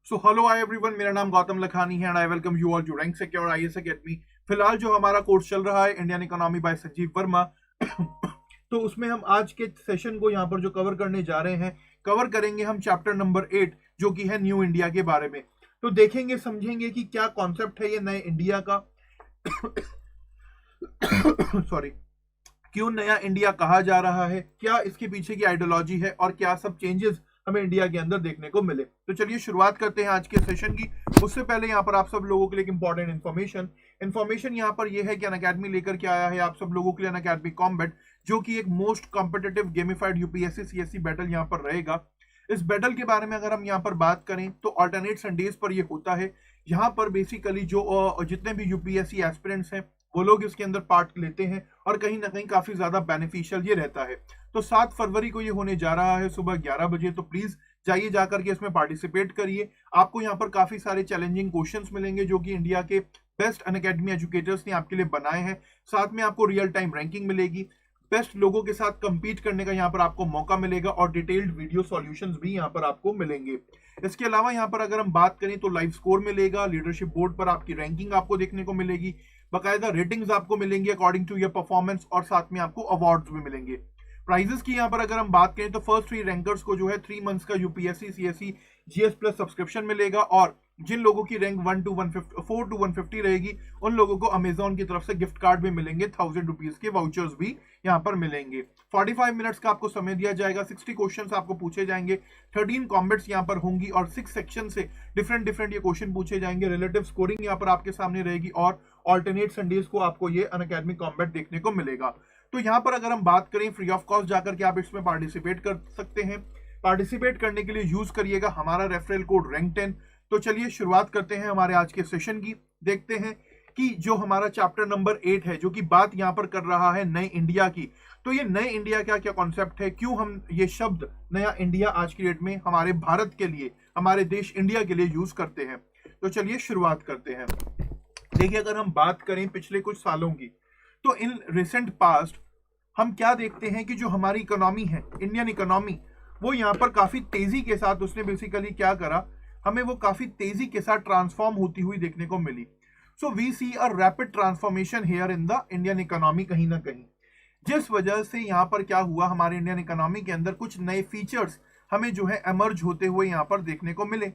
So hello hi everyone, मेरा नाम गौतम लखानी है and I welcome you all to rank secure IAS academy. फिलहाल जो हमारा कोर्स चल रहा है Indian economy by Sanjeev Verma तो उसमें हम आज के सेशन को यहाँ पर जो कवर करने जा रहे हैं, कवर करेंगे हम चैप्टर नंबर 8 जो कि है न्यू इंडिया के बारे में। तो देखेंगे समझेंगे कि क्या कॉन्सेप्ट है ये नए इंडिया का सॉरी, क्यों नया इंडिया कहा जा रहा है, क्या इसके पीछे की आइडियोलॉजी है और क्या सब चेंजेस हमें इंडिया के अंदर देखने को मिले। तो चलिए शुरुआत करते हैं आज के सेशन की। उससे पहले यहाँ पर आप सब लोगों के लिए एक इंपॉर्टेंट इन्फॉर्मेशन यहाँ पर यह है कि अनअकैडमी लेकर के आया है आप सब लोगों के लिए अनअकैडमी कॉम्बैट, जो कि एक most competitive gamified UPSC CSC battle यहाँ पर रहेगा। इस बैटल के बारे में अगर हम यहाँ पर बात करें तो ऑल्टरनेट संडेज पर यह होता है। यहाँ पर बेसिकली जो जितने भी यूपीएससी एस्पिरेंट्स हैं वो लोग इसके अंदर पार्ट लेते हैं और कहीं ना कहीं काफी ज्यादा बेनिफिशियल ये रहता है। तो 7 फरवरी को ये होने जा रहा है सुबह 11 बजे। तो प्लीज जाइए जाकर के इसमें पार्टिसिपेट करिए। आपको यहाँ पर काफी सारे चैलेंजिंग क्वेश्चंस मिलेंगे जो कि इंडिया के बेस्ट अनअकैडमी एजुकेटर्स ने आपके लिए बनाए हैं। साथ में आपको रियल टाइम रैंकिंग मिलेगी, बेस्ट लोगों के साथ कंपीट करने का यहाँ पर आपको मौका मिलेगा और डिटेल्ड वीडियो सॉल्यूशंस भी यहाँ पर आपको मिलेंगे। इसके अलावा यहाँ पर अगर हम बात करें तो लाइव स्कोर मिलेगा, लीडरशिप बोर्ड पर आपकी रैंकिंग आपको देखने को मिलेगी, बाकायदा रेटिंग्स आपको मिलेंगी अकॉर्डिंग टू योर परफॉर्मेंस और साथ में आपको अवार्ड्स भी मिलेंगे। प्राइजेस की यहाँ पर अगर हम बात करें तो फर्स्ट 3 रैंकर्स को जो है 3 मंथ्स का UPSC CSC GS plus subscription मिलेगा और जिन लोगों की रैंक 4 to 150 रहेगी उन लोगों को अमेजॉन की तरफ से गिफ्ट कार्ड भी मिलेंगे, 1000 रुपीज के वाउचर्स भी यहाँ पर मिलेंगे। 45 मिनट्स का आपको समय दिया जाएगा, 60 क्वेश्चंस आपको पूछे जाएंगे, 13 कॉम्बैट्स यहाँ पर होंगी और 6 सेक्शन से डिफरेंट ये क्वेश्चन पूछे जाएंगे। रिलेटिव स्कोरिंग यहाँ पर आपके सामने रहेगी और ऑल्टरनेट संडेज को आपको ये अनअकैडमी कॉम्बैट देखने को मिलेगा। तो यहाँ पर अगर हम बात करें फ्री ऑफ कॉस्ट जाकर के आप इसमें पार्टिसिपेट कर सकते हैं। पार्टिसिपेट करने के लिए यूज करिएगा हमारा रेफरल कोड रैंक10। तो चलिए शुरुआत करते हैं हमारे आज के सेशन की। देखते हैं कि जो हमारा चैप्टर नंबर 8 है जो कि बात यहाँ पर कर रहा है नए इंडिया की। तो ये नए इंडिया क्या क्या कॉन्सेप्ट है, क्यों हम ये शब्द नया इंडिया आज की डेट में हमारे भारत के लिए, हमारे देश इंडिया के लिए यूज करते हैं। तो चलिए शुरुआत करते हैं। देखिए अगर हम बात करें पिछले कुछ सालों की तो इन रिसेंट पास्ट हम क्या देखते हैं कि जो हमारी इकोनॉमी है, इंडियन इकोनॉमी, वो यहाँ पर काफी तेजी के साथ उसने बेसिकली क्या करा, हमें वो काफी तेजी के साथ ट्रांसफॉर्म होती हुई देखने को मिली। So we see a rapid transformation here in the Indian economy कहीं ना कहीं, जिस वजह से यहाँ पर क्या हुआ, हमारे इंडियन इकोनॉमी के अंदर कुछ नए फीचर्स हमें जो है एमर्ज होते हुए यहाँ पर देखने को मिले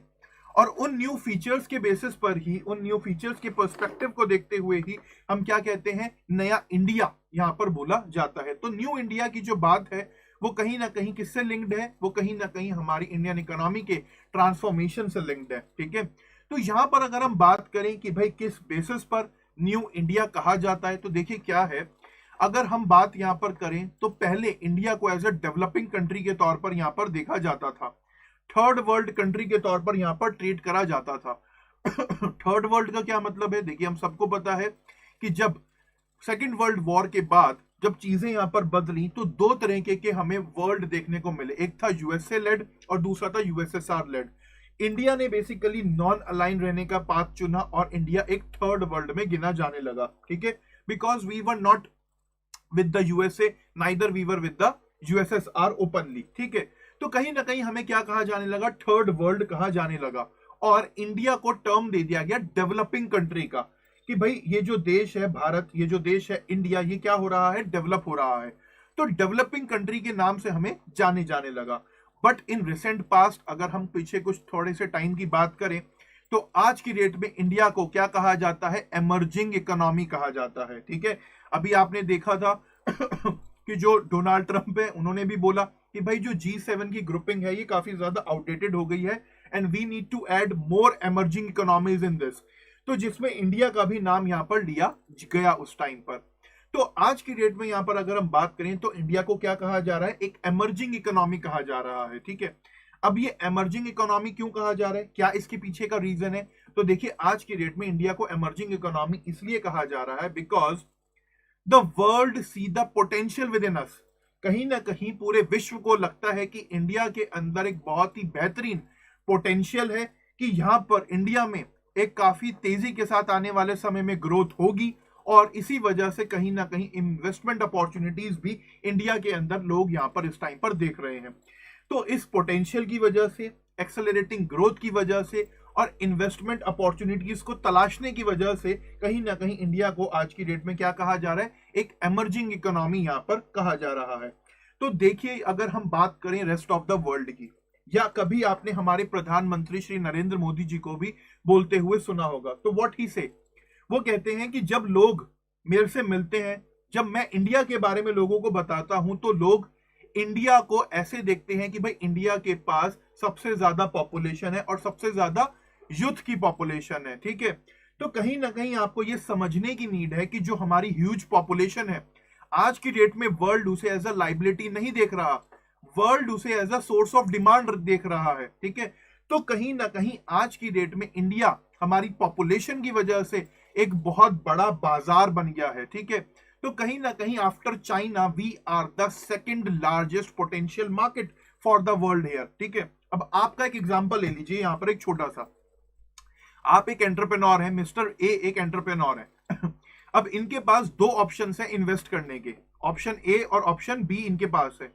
और उन न्यू फीचर्स के बेसिस पर ही, उन न्यू फीचर्स के पर्सपेक्टिव को देखते हुए ही हम क्या कहते हैं, नया इंडिया यहाँ पर बोला जाता है। तो न्यू इंडिया की जो बात है वो कहीं ना कहीं किससे लिंक्ड है, वो कहीं ना कहीं हमारी इंडियन इकोनॉमी के ट्रांसफॉर्मेशन से लिंक्ड है। ठीक है, तो यहाँ पर अगर हम बात करें कि भाई किस बेसिस पर न्यू इंडिया कहा जाता है, तो देखिए क्या है, अगर हम बात यहाँ पर करें तो पहले इंडिया को एज ए डेवलपिंग कंट्री के तौर पर यहाँ पर देखा जाता था, थर्ड वर्ल्ड कंट्री के तौर पर यहाँ पर ट्रीट करा जाता था। थर्ड वर्ल्ड का क्या मतलब है, देखिए हम सबको पता है कि जब सेकेंड वर्ल्ड वॉर के बाद जब चीजें यहाँ पर बदली तो 2 तरह के हमें वर्ल्ड देखने को मिले, एक था यूएसए लेड और दूसरा था यूएसएसआर लेड। इंडिया ने बेसिकली नॉन अलाइन रहने का पाथ चुना और इंडिया एक थर्ड वर्ल्ड में गिना जाने लगा। ठीक है, because we were not with the USA, neither we were with the USSR openly. ठीक है, तो कहीं ना कहीं हमें क्या कहा जाने लगा, थर्ड वर्ल्ड कहा जाने लगा और इंडिया को टर्म दे दिया गया डेवलपिंग कंट्री का, कि भाई ये जो देश है भारत, ये जो देश है इंडिया, ये क्या हो रहा है, डेवलप हो रहा है। तो डेवलपिंग कंट्री के नाम से हमें जाने लगा। बट इन रिसेंट पास्ट अगर हम पीछे कुछ थोड़े से टाइम की बात करें तो आज की डेट में इंडिया को क्या कहा जाता है, एमर्जिंग इकोनॉमी कहा जाता है। ठीक है, अभी आपने देखा था कि जो डोनाल्ड ट्रंप है उन्होंने भी बोला कि भाई जो G7 की ग्रुपिंग है ये काफी ज्यादा आउटडेटेड हो गई है and we need to add more emerging economies in this, तो जिसमें इंडिया का भी नाम यहाँ पर लिया गया उस टाइम पर। तो आज की डेट में यहाँ पर अगर हम बात करें तो इंडिया को क्या कहा जा रहा है, एक एमर्जिंग इकोनॉमी कहा जा रहा है। ठीक है, अब ये एमर्जिंग इकोनॉमी क्यों कहा जा रहा है, क्या इसके पीछे का रीजन है, तो देखिए आज की डेट में इंडिया को एमर्जिंग इकोनॉमी इसलिए कहा जा रहा है because the world see the potential within us. कहीं ना कहीं पूरे विश्व को लगता है कि इंडिया के अंदर एक बहुत ही बेहतरीन पोटेंशियल है कि यहाँ पर इंडिया में एक काफी तेजी के साथ आने वाले समय में ग्रोथ होगी और इसी वजह से कहीं ना कहीं इन्वेस्टमेंट अपॉर्चुनिटीज भी इंडिया के अंदर लोग यहाँ पर इस टाइम पर देख रहे हैं। तो इस पोटेंशियल की वजह से, एक्सेलरेटिंग ग्रोथ की वजह से और इन्वेस्टमेंट अपॉर्चुनिटीज को तलाशने की वजह से कहीं ना कहीं इंडिया को आज की डेट में क्या कहा जा रहा है, एक एमर्जिंग इकोनॉमी यहां पर कहा जा रहा है। तो देखिए, अगर हम बात करें रेस्ट ऑफ द वर्ल्ड की, या कभी आपने हमारे प्रधानमंत्री श्री नरेंद्र मोदी जी को भी बोलते हुए सुना होगा, तो व्हाट ही से, वो कहते हैं कि जब लोग मेरे से मिलते हैं, जब मैं इंडिया के बारे में लोगों को बताता हूं, तो लोग इंडिया को ऐसे देखते हैं कि भाई इंडिया के पास सबसे ज्यादा पॉपुलेशन है और सबसे ज्यादा यूथ की पॉपुलेशन है। ठीक है, तो कहीं ना कहीं आपको यह समझने की नीड है कि जो हमारी ह्यूज पॉपुलेशन है, आज की डेट में वर्ल्ड उसे एज अ लाइबिलिटी नहीं देख रहा, वर्ल्ड उसे as a source of demand देख रहा है। ठीक है, तो कहीं ना कहीं आज की डेट में इंडिया हमारी पॉपुलेशन की वजह से एक बहुत बड़ा बाजार बन गया है। ठीक है, तो कहीं ना कहीं after China we are the second largest potential market for the world here. ठीक है, अब आपका एक एग्जांपल ले लीजिए, यहां पर एक छोटा सा, आप एक एंटरप्रेन्योर है, मिस्टर ए एक एंटरप्रेन्योर है अब इनके पास दो ऑप्शन है इन्वेस्ट करने के, ऑप्शन ए और ऑप्शन बी इनके पास है।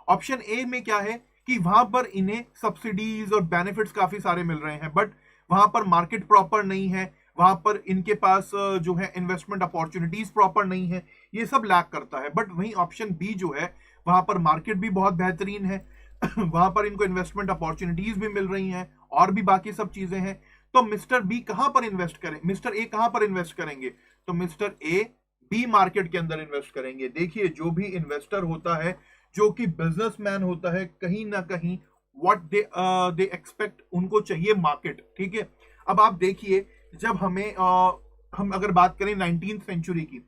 ऑप्शन ए में क्या है कि वहां पर इन्हें सब्सिडीज और बेनिफिट्स काफी सारे मिल रहे हैं, बट वहां पर मार्केट प्रॉपर नहीं है, वहां पर इनके पास जो है इन्वेस्टमेंट अपॉर्चुनिटीज प्रॉपर नहीं है, ये सब लैक करता है। बट वहीं ऑप्शन बी जो है, वहां पर मार्केट भी बहुत बेहतरीन है वहां पर इनको इन्वेस्टमेंट अपॉर्चुनिटीज भी मिल रही हैं और भी बाकी सब चीजें हैं। तो मिस्टर बी कहां पर इन्वेस्ट करें, मिस्टर ए कहां पर इन्वेस्ट करेंगे, तो मिस्टर ए बी मार्केट के अंदर इन्वेस्ट करेंगे। देखिए, जो भी इन्वेस्टर होता है, जो कि बिजनेसमैन होता है, कहीं ना कहीं व्हाट दे एक्सपेक्ट, उनको चाहिए मार्केट। ठीक है, अब आप देखिए, जब हम अगर बात करें 19th सेंचुरी की,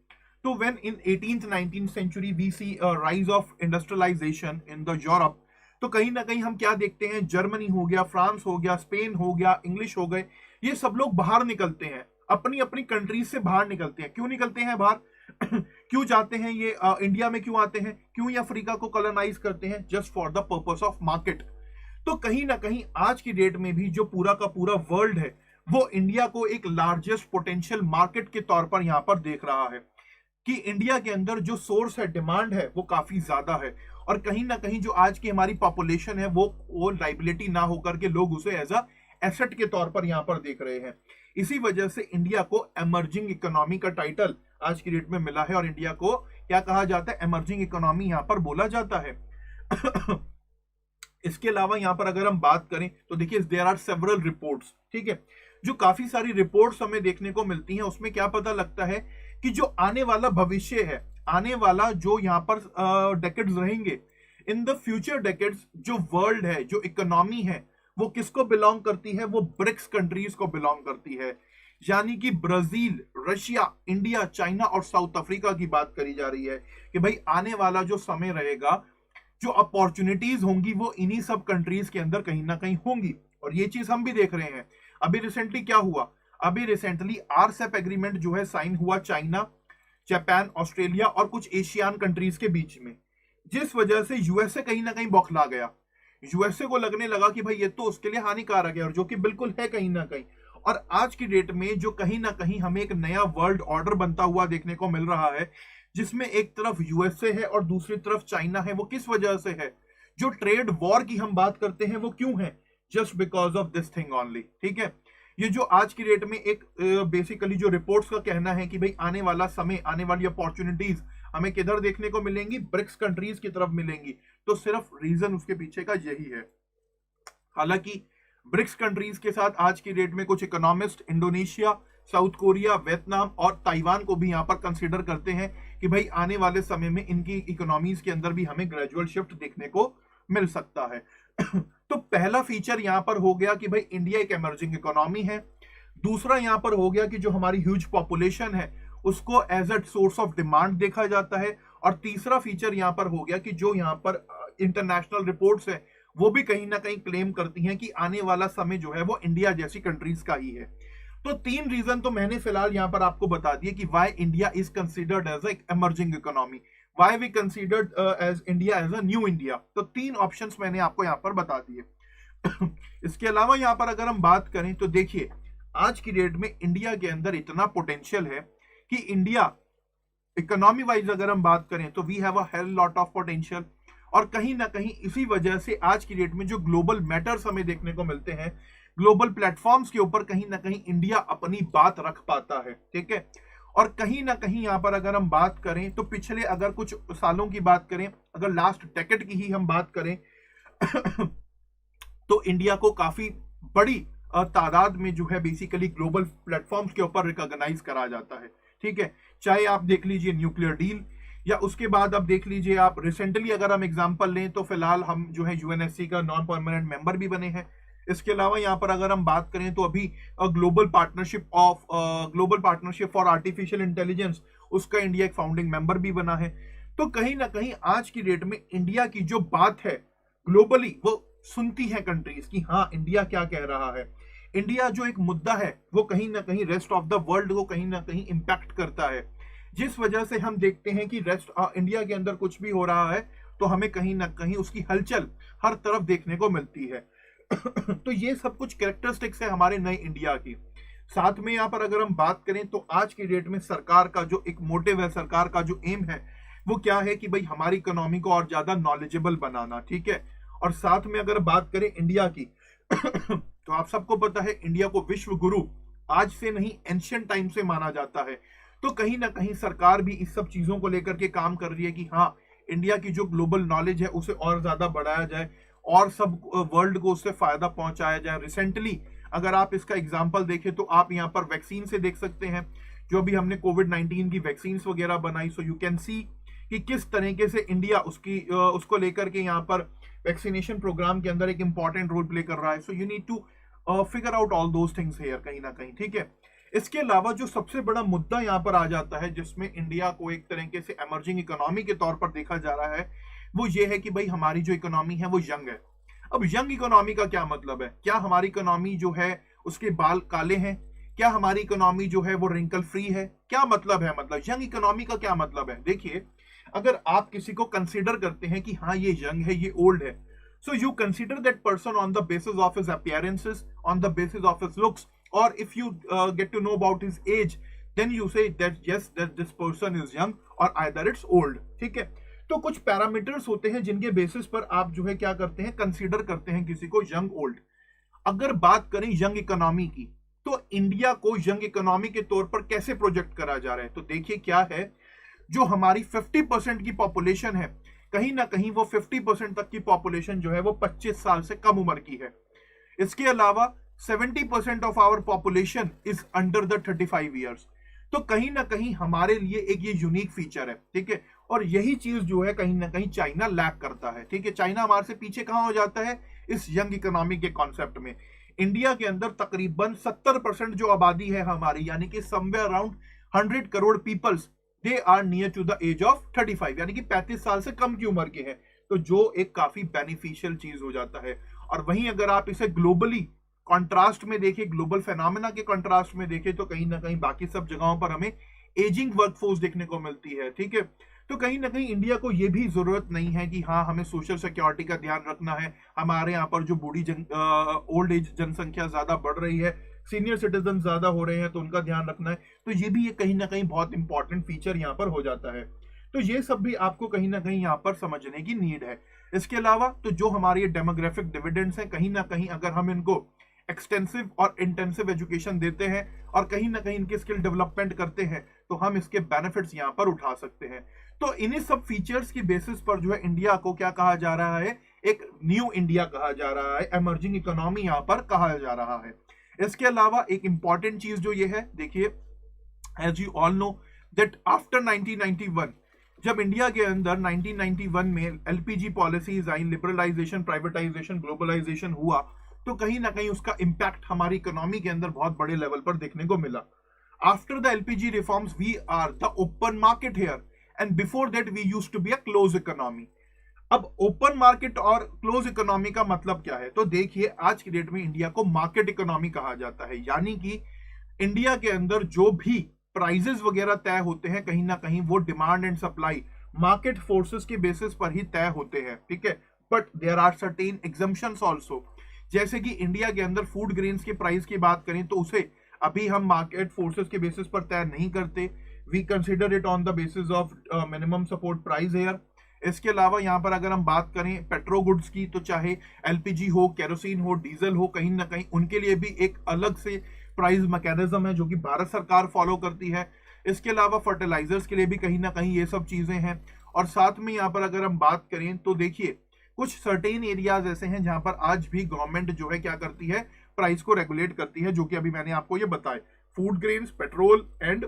तो when in 18th 19th century we see rise of industrialisation in the Europe, तो कहीं ना कहीं हम क्या देखते हैं, जर्मनी हो गया, फ्रांस हो गया, स्पेन हो गया, इंग्लिश हो गए, ये सब लोग बाहर निकलते हैं, अपनी अपनी कंट्रीज से बाहर निकलते हैं। क्यों निकलते हैं बाहर क्यों जाते हैं ये, इंडिया में क्यों आते हैं, क्यों ये अफ्रीका को कॉलोनाइज करते हैं, just for the purpose of market. तो कहीं ना कहीं आज की डेट में भी जो पूरा का पूरा वर्ल्ड है, वो इंडिया को एक लार्जेस्ट पोटेंशियल मार्केट के तौर पर यहां पर देख रहा है कि इंडिया के अंदर जो सोर्स है, डिमांड है, वो काफी ज्यादा है, और कहीं ना कहीं जो आज की हमारी पॉपुलेशन है, वो लाइबिलिटी ना होकर के लोग उसे एज अ एसेट के तौर पर यहां पर देख रहे हैं। इसी वजह से इंडिया को एमर्जिंग इकोनॉमी का टाइटल आज की डेट में मिला है, और इंडिया को क्या कहा जाता है, एमर्जिंग इकोनॉमी यहां पर बोला जाता है इसके अलावा यहां पर अगर हम बात करें, तो देखिए देयर आर सेवरल रिपोर्ट्स। ठीक है, जो काफी सारी रिपोर्ट्स हमें देखने को मिलती हैं, उसमें क्या पता लगता है कि जो आने वाला भविष्य है, आने वाला जो यहाँ पर डेकेड्स रहेंगे, इन द फ्यूचर डेकेड्स, जो वर्ल्ड है, जो इकोनॉमी है, वो किसको बिलोंग करती है, वो ब्रिक्स कंट्रीज को बिलोंग करती है। यानी कि ब्राजील, रशिया, इंडिया, चाइना और साउथ अफ्रीका की बात करी जा रही है कि भाई आने वाला जो समय रहेगा, जो अपॉर्चुनिटीज होंगी, वो इन्हीं सब कंट्रीज के अंदर कहीं ना कहीं होंगी। और ये चीज हम भी देख रहे हैं। अभी रिसेंटली क्या हुआ, अभी रिसेंटली आरसेप एग्रीमेंट जो है साइन हुआ चाइना, जापान, ऑस्ट्रेलिया और कुछ एशियान कंट्रीज के बीच में, जिस वजह से यूएसए कहीं ना कहीं बौखला गया। यूएसए को लगने लगा कि भाई ये तो उसके लिए हानिकारक है, और जो कि बिल्कुल है कहीं ना कहीं। और आज की डेट में जो कहीं ना कहीं हमें एक नया वर्ल्ड ऑर्डर बनता हुआ देखने को मिल रहा है, जिसमें एक तरफ यूएसए है और दूसरी तरफ चाइना है, वो किस वजह से है, जो ट्रेड वॉर की हम बात करते हैं, वो क्यों है, just because of this thing only. ठीक है, ये जो आज की डेट में एक बेसिकली जो रिपोर्ट्स का कहना है कि भाई आने वाला समय, आने वाली अपॉर्चुनिटीज हमें किधर देखने को मिलेंगी, ब्रिक्स कंट्रीज की तरफ मिलेंगी, तो सिर्फ रीजन उसके पीछे का यही है। हालांकि ब्रिक्स कंट्रीज के साथ आज की डेट में कुछ economist Indonesia, south Korea, Vietnam और ताइवान को भी यहां पर कंसीडर करते हैं कि भाई आने वाले समय में इनकी इकोनॉमीज के अंदर भी हमें ग्रेजुअल शिफ्ट देखने को मिल सकता है तो पहला फीचर यहां पर हो गया कि भाई इंडिया एक इमर्जिंग इकोनॉमी है। दूसरा यहां पर हो गया कि जो हमारी ह्यूज पॉपुलेशन है, उसको as a source of demand देखा जाता है। और तीसरा फीचर यहां पर हो गया कि जो यहां पर इंटरनेशनल रिपोर्ट्स है, वो भी कहीं ना कहीं क्लेम करती हैं कि आने वाला समय जो है वो इंडिया जैसी कंट्रीज का ही है। तो तीन रीजन तो मैंने फिलहाल यहां पर आपको बता दिए कि why India is considered as a emerging economy, why we considered as India as a new India. तो तीन ऑप्शंस मैंने आपको यहां पर बता दिए इसके अलावा यहां पर अगर हम बात करें तो देखिए आज की डेट में इंडिया के अंदर इतना पोटेंशियल है कि इंडिया इकोनॉमी वाइज अगर हम बात करें तो we have a hell lot of potential. और कहीं ना कहीं इसी वजह से आज की डेट में जो ग्लोबल मैटर्स हमें देखने को मिलते हैं, ग्लोबल प्लेटफॉर्म्स के ऊपर कहीं ना कहीं इंडिया अपनी बात रख पाता है, ठीक है। और कहीं ना कहीं यहाँ पर अगर हम बात करें तो पिछले अगर कुछ सालों की बात करें, अगर लास्ट डेकेड की ही हम बात करें तो इंडिया को काफी बड़ी तादाद में जो है बेसिकली ग्लोबल प्लेटफॉर्म्स के ऊपर रिकॉग्नाइज करा जाता है, ठीक है। चाहे आप देख लीजिए न्यूक्लियर डील, या उसके बाद अब देख लीजिए आप रिसेंटली अगर हम एग्जांपल लें तो फिलहाल हम जो है यूएनएससी का नॉन परमानेंट मेंबर भी बने हैं। इसके अलावा यहाँ पर अगर हम बात करें तो अभी global partnership for artificial intelligence, उसका इंडिया एक फाउंडिंग मेंबर भी बना है। तो कहीं ना कहीं आज की डेट में इंडिया की जो बात है ग्लोबली वो सुनती है कंट्रीज की, हाँ इंडिया क्या कह रहा है। इंडिया जो एक मुद्दा है वो कहीं ना कहीं रेस्ट ऑफ द वर्ल्ड को कहीं ना कहीं इंपैक्ट करता है, जिस वजह से हम देखते हैं कि इंडिया के अंदर कुछ भी हो रहा है तो हमें कहीं ना कहीं उसकी हलचल हर तरफ देखने को मिलती है। तो ये सब कुछ कैरेक्टरिस्टिक्स है हमारे नए इंडिया की। साथ में यहाँ पर अगर हम बात करें तो आज की डेट में सरकार का जो एक मोटिव है, सरकार का जो एम है वो क्या है कि भाई हमारी इकोनॉमी को और ज्यादा नॉलेजेबल बनाना, ठीक है। और साथ में अगर बात करें इंडिया की तो आप सबको पता है इंडिया को विश्व गुरु आज से नहीं एंशिएंट टाइम से माना जाता है। तो कहीं ना कहीं सरकार भी इस सब चीजों को लेकर के काम कर रही है कि हाँ इंडिया की जो ग्लोबल नॉलेज है उसे और ज्यादा बढ़ाया जाए और सब वर्ल्ड को उससे फायदा पहुंचाया जाए। रिसेंटली अगर आप इसका एग्जांपल देखें तो आप यहाँ पर वैक्सीन से देख सकते हैं, जो अभी हमने कोविड-19 की वैक्सीन वगैरह बनाई, सो यू कैन सी कि किस तरीके से इंडिया उसको लेकर के यहाँ पर वैक्सीनेशन प्रोग्राम के अंदर एक इंपॉर्टेंट रोल प्ले कर रहा है। So you need to figure out all those things here कहीं ना कहीं, ठीक है। इसके अलावा जो सबसे बड़ा मुद्दा यहाँ पर आ जाता है जिसमें इंडिया को एक तरीके से एमर्जिंग इकोनॉमी के तौर पर देखा जा रहा है, वो ये है कि भाई हमारी जो इकोनॉमी है वो यंग है। अब यंग इकोनॉमी का क्या मतलब है? क्या हमारी इकोनॉमी जो है उसके बाल काले हैं? क्या हमारी इकोनॉमी जो है वो रिंकल फ्री है? क्या मतलब है? मतलब यंग इकोनॉमी का क्या मतलब है? देखिए, अगर आप किसी को कंसीडर करते हैं कि हाँ ये यंग है, ये ओल्ड है, so you consider that person on the basis of his appearances, on the basis of his looks, or if you get to know about his age, then you say that yes, that this person is young or either it's old, ठीक है। तो कुछ parameters होते हैं जिनके basis पर आप जो है क्या करते हैं, कंसीडर करते हैं किसी को यंग ओल्ड। अगर बात करें यंग इकोनॉमी की तो इंडिया को यंग इकोनॉमी के तौर पर कैसे प्रोजेक्ट करा जा रहा है, तो देखिए क्या है, जो हमारी 50% की पॉपुलेशन है, कहीं ना कहीं वो 50% तक की पॉपुलेशन जो है वो 25 साल से कम उम्र की है। इसके अलावा 70% of our population is under the 35 years. तो कहीं ना कहीं हमारे लिए एक ये यूनिक फीचर है, ठीक है। और यही चीज जो है कहीं ना कहीं चाइना लैक करता है, ठीक है। चाइना हमारे से पीछे कहां हो जाता है इस यंग इकोनॉमी के कॉन्सेप्ट में। इंडिया के अंदर तकरीबन 70% जो आबादी है हमारी, यानी कि somewhere around 100 crore peoples, they are near to the age of 35, यानी कि 35 साल से कम की उम्र के हैं। तो जो एक काफी बेनिफिशियल चीज हो जाता है। और वहीं अगर आप इसे ग्लोबली कॉन्ट्रास्ट में देखें, ग्लोबल फेनोमेना के कॉन्ट्रास्ट में देखें, तो कहीं ना कहीं बाकी सब जगहों पर हमें एजिंग वर्कफोर्स देखने को मिलती है, ठीक है। तो कहीं ना कहीं इंडिया को यह भी जरूरत नहीं है कि हाँ हमें सोशल सिक्योरिटी का ध्यान रखना है, हमारे यहाँ पर जो बूढ़ी ओल्ड एज जनसंख्या ज्यादा बढ़ रही है, सीनियर सिटीजन ज्यादा हो रहे हैं, तो उनका ध्यान रखना है। तो ये भी एक कहीं ना कहीं बहुत इंपॉर्टेंट फीचर यहाँ पर हो जाता है। तो ये सब भी आपको कहीं ना कहीं यहाँ पर समझने की नीड है। इसके अलावा तो जो हमारे डेमोग्राफिक डिविडेंड्स हैं, कहीं ना कहीं अगर हम इनको एक्सटेंसिव और इंटेंसिव एजुकेशन देते हैं और कहीं ना कहीं इनके स्किल डेवलपमेंट करते हैं, तो हम इसके बेनिफिट्स यहाँ पर उठा सकते हैं। तो इन्हीं सब फीचर्स की बेसिस पर जो है इंडिया को क्या कहा जा रहा है, एक न्यू इंडिया कहा जा रहा है, इमर्जिंग इकोनॉमी यहाँ पर कहा जा रहा है। इसके अलावा एक इंपॉर्टेंट चीज जो ये है, देखिए, as you all know that after 1991, जब इंडिया के अंदर 1991 में एलपीजी पॉलिसीज आई, लिबरलाइजेशन, प्राइवेटाइजेशन, ग्लोबलाइजेशन हुआ, तो कहीं ना कहीं उसका इंपैक्ट हमारी इकोनॉमी के अंदर बहुत बड़े लेवल पर देखने को मिला। After the LPG reforms we are the open market here, and before that we used to be a close economy. अब ओपन मार्केट और क्लोज इकोनॉमी का मतलब क्या है, तो देखिए आज की डेट में इंडिया को मार्केट इकोनॉमी कहा जाता है, यानी कि इंडिया के अंदर जो भी प्राइजेस वगैरह तय होते हैं, कहीं ना कहीं वो demand and supply market forces के बेसिस पर ही तय होते हैं, ठीक है। But there are certain exemptions also, जैसे कि इंडिया के अंदर फूड ग्रेन्स के प्राइस की बात करें तो उसे अभी हम मार्केट फोर्सेस के बेसिस पर तय नहीं करते, we consider it on the basis of minimum support price here. इसके अलावा यहाँ पर अगर हम बात करें पेट्रो गुड्स की, तो चाहे एलपीजी हो, केरोसिन हो, डीजल हो, कहीं ना कहीं उनके लिए भी एक अलग से प्राइस मैकेनिज्म है जो कि भारत सरकार फॉलो करती है। इसके अलावा फर्टिलाइजर्स के लिए भी कहीं ना कहीं ये सब चीजें हैं। और साथ में यहाँ पर अगर हम बात करें तो देखिए कुछ सर्टेन एरियाज ऐसे हैं जहां पर आज भी गवर्नमेंट जो है क्या करती है, प्राइस को रेगुलेट करती है, जो कि अभी मैंने आपको ये बताया, food grains, petrol and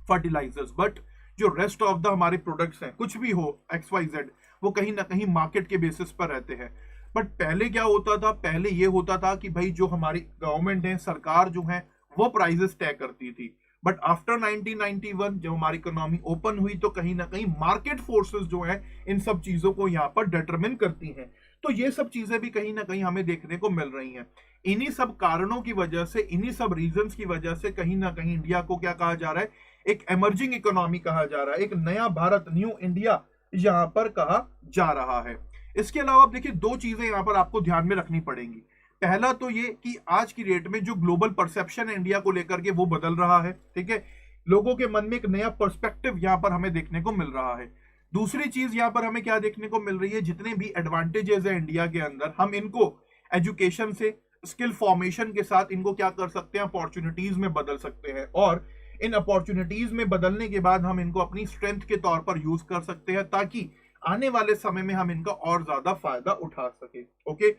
fertilisers. But जो रेस्ट ऑफ द हमारे प्रोडक्ट्स हैं, कुछ भी हो XYZ, वो कहीं ना कहीं मार्केट के बेसिस पर रहते हैं। बट पहले क्या होता था, पहले ये होता था कि भाई जो हमारी गवर्नमेंट है, सरकार जो है, वो प्राइजेस तय करती थी। बट आफ्टर 1991 जब हमारी इकोनॉमी ओपन हुई तो कहीं ना कहीं मार्केट फोर्सेस जो है इन सब चीजों को यहाँ पर डिटरमिन करती हैं। तो ये सब चीजें भी कहीं ना कहीं हमें देखने को मिल रही हैं। इन्हीं सब कारणों की वजह से, इन्हीं सब रीजंस की वजह से कहीं ना कहीं इंडिया को क्या कहा जा रहा है, एक एमर्जिंग इकोनॉमी कहा जा रहा है, एक नया भारत, न्यू इंडिया यहां पर कहा जा रहा है। इसके अलावा आप देखिए दो चीजें यहां पर आपको ध्यान में रखनी पड़ेंगी। पहला तो ये कि आज की डेट में जो ग्लोबल परसेप्शन है इंडिया को लेकर के, वो बदल रहा है। ठीक है, लोगों के मन में एक नया पर्सपेक्टिव यहां पर हमें देखने को मिल रहा है। दूसरी चीज यहां पर हमें क्या देखने को मिल रही है, जितने भी एडवांटेजेस है इंडिया के अंदर, हम इनको एजुकेशन से, स्किल फॉर्मेशन के साथ इनको क्या कर सकते हैं, अपॉर्चुनिटीज में बदल सकते हैं। और इन अपॉर्चुनिटीज में बदलने के बाद हम इनको अपनी स्ट्रेंथ के तौर पर यूज कर सकते हैं, ताकि आने वाले समय में हम इनका और ज्यादा फायदा उठा सके। ओके,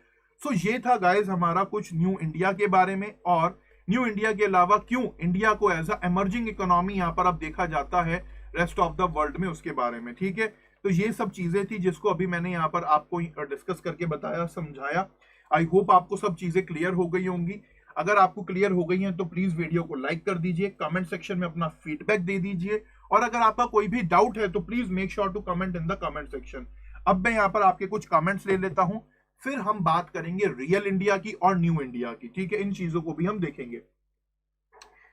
सो ये था गाइस हमारा कुछ न्यू इंडिया के बारे में, और न्यू इंडिया के अलावा क्यों इंडिया को एज अ एमर्जिंग इकोनॉमी यहाँ पर अब देखा जाता है रेस्ट ऑफ द वर्ल्ड में, उसके बारे में। ठीक है, तो ये सब चीजें थी जिसको अभी मैंने यहाँ पर आपको डिस्कस करके बताया, समझाया। आई होप आपको सब चीजें क्लियर हो गई होंगी। अगर आपको क्लियर हो गई हैं तो प्लीज वीडियो को लाइक कर दीजिए, कमेंट सेक्शन में अपना फीडबैक दे दीजिए, और अगर आपका कोई भी डाउट है तो please make sure to comment in the comment section. अब मैं यहाँ पर आपके कुछ कमेंट्स ले लेता हूं, फिर हम बात करेंगे रियल इंडिया की और न्यू इंडिया की। ठीक है, इन चीजों को भी हम देखेंगे।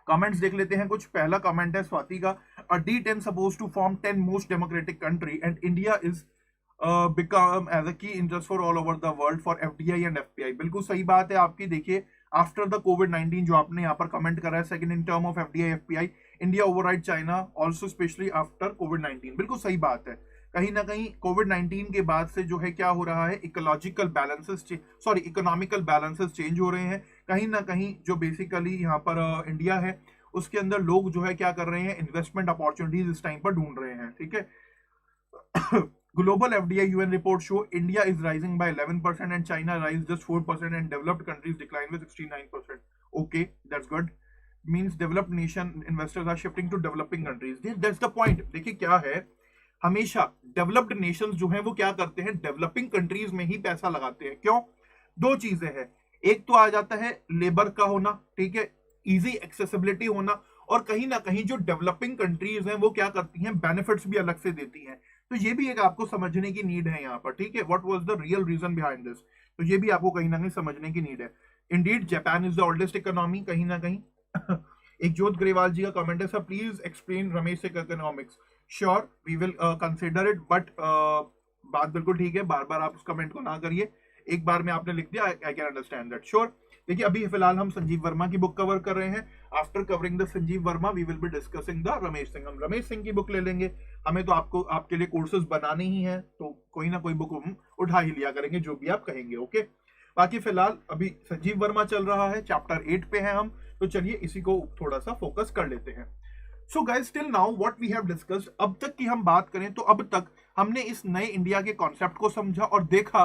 कमेंट्स देख लेते हैं कुछ। पहला कमेंट है स्वाति का, a D10 suppose to form 10 most democratic country and India is become as a key interest for all over the world for FDI and FPI। बिल्कुल सही बात है आपकी। देखिए आफ्टर द कोविड-19 जो आपने यहाँ पर कमेंट करा है, second in term of FDI FPI, India override China also specially after कोविड-19। बिल्कुल सही बात है। कहीं ना कहीं कोविड-19 के बाद से जो है क्या हो रहा है, ecological balances, sorry economical balances change हो रहे हैं। कहीं ना कहीं जो बेसिकली यहाँ पर इंडिया है उसके अंदर लोग जो है क्या कर रहे हैं, इन्वेस्टमेंट अपॉर्चुनिटीज इस टाइम पर ढूंढ रहे हैं। ठीक है, global FDI UN report show India is rising by 11% and China rise just 4% and developed countries decline with 69%. Okay, that's good. Means developed nation investors are shifting to developing countries. That's the point. देखिए क्या है, हमेशा developed Nations जो हैं वो क्या करते हैं, डेवलपिंग कंट्रीज में ही पैसा लगाते हैं। क्यों? दो चीजें हैं, एक तो आ जाता है लेबर का होना, ठीक है, इजी एक्सेसिबिलिटी होना, और कहीं ना कहीं जो डेवलपिंग कंट्रीज हैं वो क्या करती हैं, बेनिफिट्स भी अलग से देती हैं। तो ये भी एक आपको समझने की नीड है यहाँ पर। ठीक है, what was the real reason behind this, तो ये भी आपको कहीं ना कहीं समझने की नीड है। Indeed Japan is the oldest economy, कहीं ना कहीं। एक ज्योत ग्रेवाल जी का कमेंट है, sir please explain Ramesh economics. Sure, we will consider it, but बात बिल्कुल ठीक है, बार बार आप उस कमेंट को ना करिए, एक बार में आपने लिख दिया, I can understand that. Sure. देखिए अभी फिलहाल हम संजीव वर्मा की बुक कवर कर रहे हैं। After covering the Sanjeev Verma we will be discussing the Ramesh Singh. हम रमेश सिंह की बुक ले लेंगे, हमें तो आपको आपके लिए कोर्सेज बनाने ही है, तो कोई ना कोई बुक हम उठा ही लिया करेंगे, जो भी आप कहेंगे। ओके, बाकी फिलहाल अभी संजीव वर्मा चल रहा है, चैप्टर 8 पे है हम, तो चलिए इसी को थोड़ा सा फोकस कर लेते हैं। So guys, till now what we have discussed, अब तक की हम बात करें तो अब तक हमने इस नए इंडिया के कॉन्सेप्ट को समझा और देखा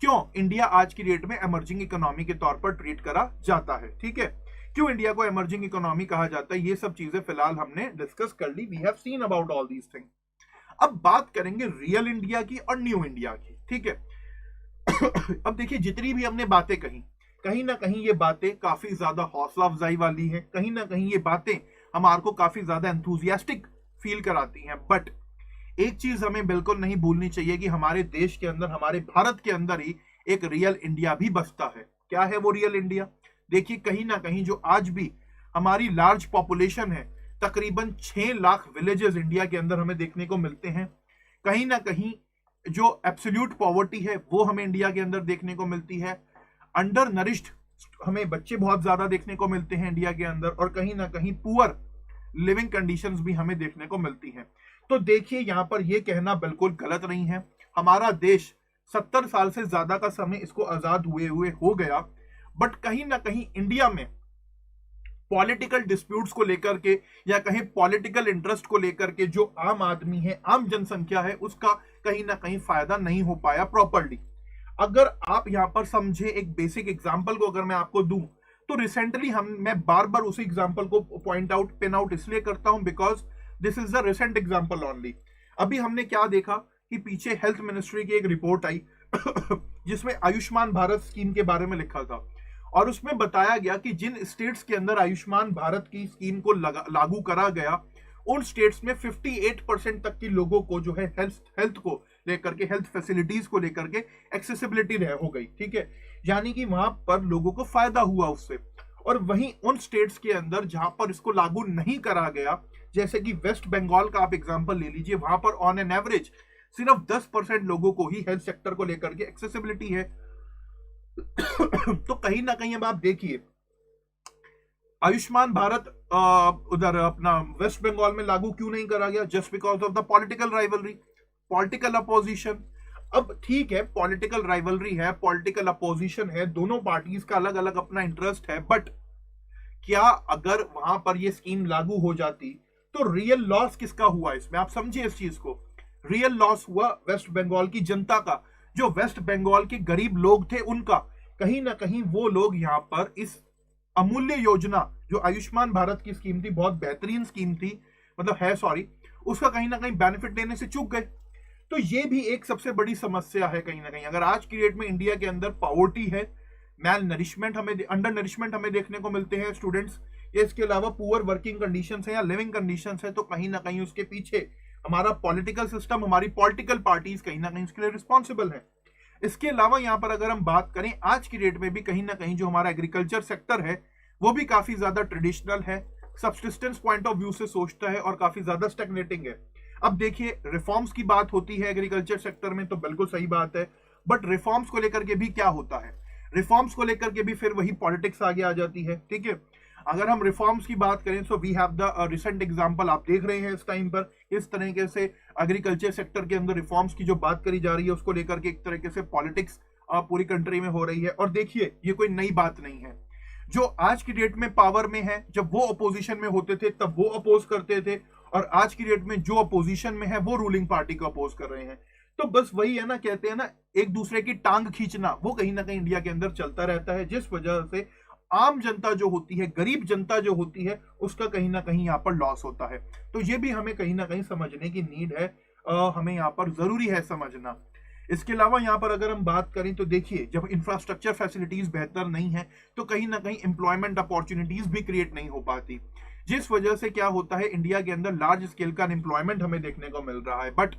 क्यों इंडिया आज की डेट में एमर्जिंग इकोनॉमी के तौर पर ट्रीट करा जाता है। ठीक है, क्यों इंडिया को एमर्जिंग इकोनॉमी कहा जाता है, ये सब चीजें फिलहाल हमने डिस्कस कर ली। We have seen about all these thing. अब बात करेंगे रियल इंडिया की और न्यू इंडिया की। ठीक है, अब देखिए जितनी भी हमने बातें कही, कहीं ना कहीं ये बातें काफी ज्यादा हौसला अफजाई वाली है, कहीं ना कहीं ये बातें हमारे को काफी ज्यादा एंथुजियास्टिक फील कराती हैं। बट एक चीज हमें बिल्कुल नहीं भूलनी चाहिए कि हमारे देश के अंदर, हमारे भारत के अंदर ही एक रियल इंडिया भी बसता है। क्या है वो रियल इंडिया? देखिए कहीं ना कहीं जो आज भी हमारी लार्ज पॉपुलेशन है, तकरीबन 6 लाख विलेजेस इंडिया के अंदर हमें देखने को मिलते हैं। कहीं ना कहीं जो एब्सोल्यूट पॉवर्टी है वो हमें इंडिया के अंदर देखने को मिलती है। अंडर नरिश्ड हमें बच्चे बहुत ज्यादा देखने को मिलते हैं इंडिया के अंदर, और कहीं ना कहीं पुअर लिविंग कंडीशंस भी हमें देखने को मिलती हैं। तो देखिए यहां पर यह कहना बिल्कुल गलत नहीं है। हमारा देश 70 साल से ज्यादा का समय इसको आजाद हुए हुए हो गया, बट कहीं ना कहीं इंडिया में पॉलिटिकल डिस्प्यूट्स को लेकर के या कहीं पॉलिटिकल इंटरेस्ट को लेकर के जो आम आदमी है, आम जनसंख्या है, उसका कहीं ना कहीं फायदा नहीं हो पाया प्रॉपरली। अगर आप यहां पर समझे, एक बेसिक एग्जांपल को अगर मैं आपको दूं, तो रिसेंटली मैं बार बार उसी एग्जांपल को पॉइंट आउट पिन आउट इसलिए करता हूं because this is the recent example only. अभी हमने क्या देखा कि पीछे हेल्थ मिनिस्ट्री की एक रिपोर्ट आई जिसमें आयुष्मान भारत स्कीम के बारे में लिखा था, और उसमें बताया गया कि जिन स्टेट्स के अंदर आयुष्मान भारत की स्कीम को लागू करा गया, उन स्टेट्स में 58% तक के लोगों को जो है हेल्थ को लेकर के, हेल्थ फैसिलिटीज को लेकर के एक्सेसिबिलिटी हो गई। ठीक है, यानी कि वहां पर लोगों को फायदा हुआ उससे। और वहीं उन स्टेट्स के अंदर जहां पर इसको लागू नहीं करा गया, जैसे कि वेस्ट बंगाल का आप एग्जांपल ले लीजिए, वहां पर ऑन एन एवरेज सिर्फ 10% लोगों को ही हेल्थ सेक्टर को लेकर के एक्सेसिबिलिटी है। तो कहीं ना कहीं अब आप देखिए, आयुष्मान भारत उधर अपना वेस्ट बंगाल में लागू क्यों नहीं करा गया? Just because of the political rivalry, political opposition. अब ठीक है, पॉलिटिकल राइवलरी है, पॉलिटिकल अपोजिशन है, दोनों पार्टीज का अलग अलग अपना इंटरेस्ट है, बट क्या अगर वहां पर ये स्कीम लागू हो जाती तो रियल लॉस किसका हुआ इसमें? आप समझिए इस चीज को। रियल लॉस हुआ वेस्ट बंगाल की जनता का, जो वेस्ट बंगाल के गरीब लोग थे उनका। कहीं ना कहीं वो लोग यहां पर इस अमूल्य योजना जो आयुष्मान भारत की स्कीम थी, बहुत बेहतरीन स्कीम थी, मतलब है सॉरी, उसका कहीं ना कहीं बेनिफिट लेने से चूक गए। तो ये भी एक सबसे बड़ी समस्या है कहीं ना कहीं। अगर आज की डेट में इंडिया के अंदर पॉवर्टी है, मैल नरिशमेंट हमें, अंडर नरिशमेंट हमें देखने को मिलते हैं स्टूडेंट्स, इसके अलावा पुअर वर्किंग कंडीशंस है या लिविंग कंडीशंस है, तो कहीं ना कहीं उसके पीछे हमारा पॉलिटिकल सिस्टम, हमारी पॉलिटिकल पार्टीज कहीं ना कहीं इसके लिए रिस्पॉन्सिबल है। इसके अलावा यहां पर अगर हम बात करें, आज की डेट में भी कहीं ना कहीं जो हमारा एग्रीकल्चर सेक्टर है वो भी काफी ज्यादा ट्रेडिशनल है, सब्सिस्टेंस पॉइंट ऑफ व्यू से सोचता है और काफी ज्यादा स्टैग्नेटिंग है। अब देखिए, रिफॉर्म्स की बात होती है एग्रीकल्चर सेक्टर में, तो बिल्कुल सही बात है, बट रिफॉर्म्स को लेकर के भी क्या होता है, रिफॉर्म्स को लेकर के भी फिर वही पॉलिटिक्स आगे आ जाती है। ठीक है, अगर हम रिफॉर्म्स की बात करें, so we have the recent example आप देख रहे हैं इस टाइम पर, इस तरीके से एग्रीकल्चर सेक्टर के अंदर रिफॉर्म्स की जो बात करी जा रही है उसको लेकर के एक तरीके से पॉलिटिक्स पूरी कंट्री में हो रही है। और देखिए, ये कोई नई बात नहीं है। जो आज की डेट में पावर में है, जब वो अपोजिशन में होते थे तब वो अपोज करते थे, और आज की डेट में जो अपोजिशन में है वो रूलिंग पार्टी को अपोज कर रहे हैं। तो बस वही है ना, कहते हैं ना, एक दूसरे की टांग खींचना, वो कहीं ना कहीं इंडिया के अंदर चलता रहता है, जिस वजह से आम जनता जो होती है, गरीब जनता जो होती है, उसका कहीं ना कहीं यहाँ पर लॉस होता है। तो ये भी हमें कहीं ना कहीं समझने की नीड है, हमें यहाँ पर जरूरी है समझना। इसके अलावा यहाँ पर अगर हम बात करें तो देखिए, जब इंफ्रास्ट्रक्चर फैसिलिटीज बेहतर नहीं है तो कहीं ना कहीं एम्प्लॉयमेंट अपॉर्चुनिटीज भी क्रिएट नहीं हो पाती, जिस वजह से क्या होता है, इंडिया के अंदर लार्ज स्केल का अनएम्प्लॉयमेंट हमें देखने को मिल रहा है। But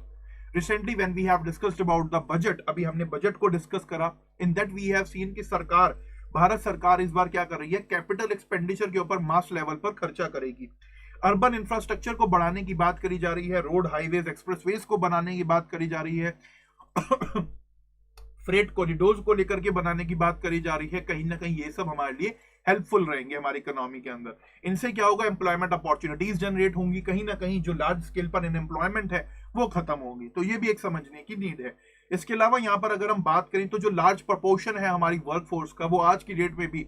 recently when we have discussed about the budget, अभी हमने बजट को डिस्कस करा, in that we have seen कि सरकार, भारत सरकार इस बार क्या कर रही है, कैपिटल एक्सपेंडिचर के ऊपर मास लेवल पर खर्चा करेगी। अर्बन इंफ्रास्ट्रक्चर को बढ़ाने की बात करी जा रही है, रोड, हाईवेज, एक्सप्रेसवेज को बनाने की बात करी जा रही है, फ्रेट कॉरिडोर्स को लेकर के बनाने की बात करी जा रही है। कहीं ना कहीं ये सब हमारे लिए हेल्पफुल रहेंगे हमारी इकोनॉमी के अंदर। इनसे क्या होगा, एम्प्लॉयमेंट अपॉर्चुनिटीज जनरेट होंगी, कहीं ना कहीं जो लार्ज स्केल पर अनएम्प्लॉयमेंट है वो खत्म होगी। तो ये भी एक समझने की नीड है। इसके अलावा यहाँ पर अगर हम बात करें तो जो लार्ज प्रपोर्शन है हमारी वर्कफोर्स का, वो आज की डेट में भी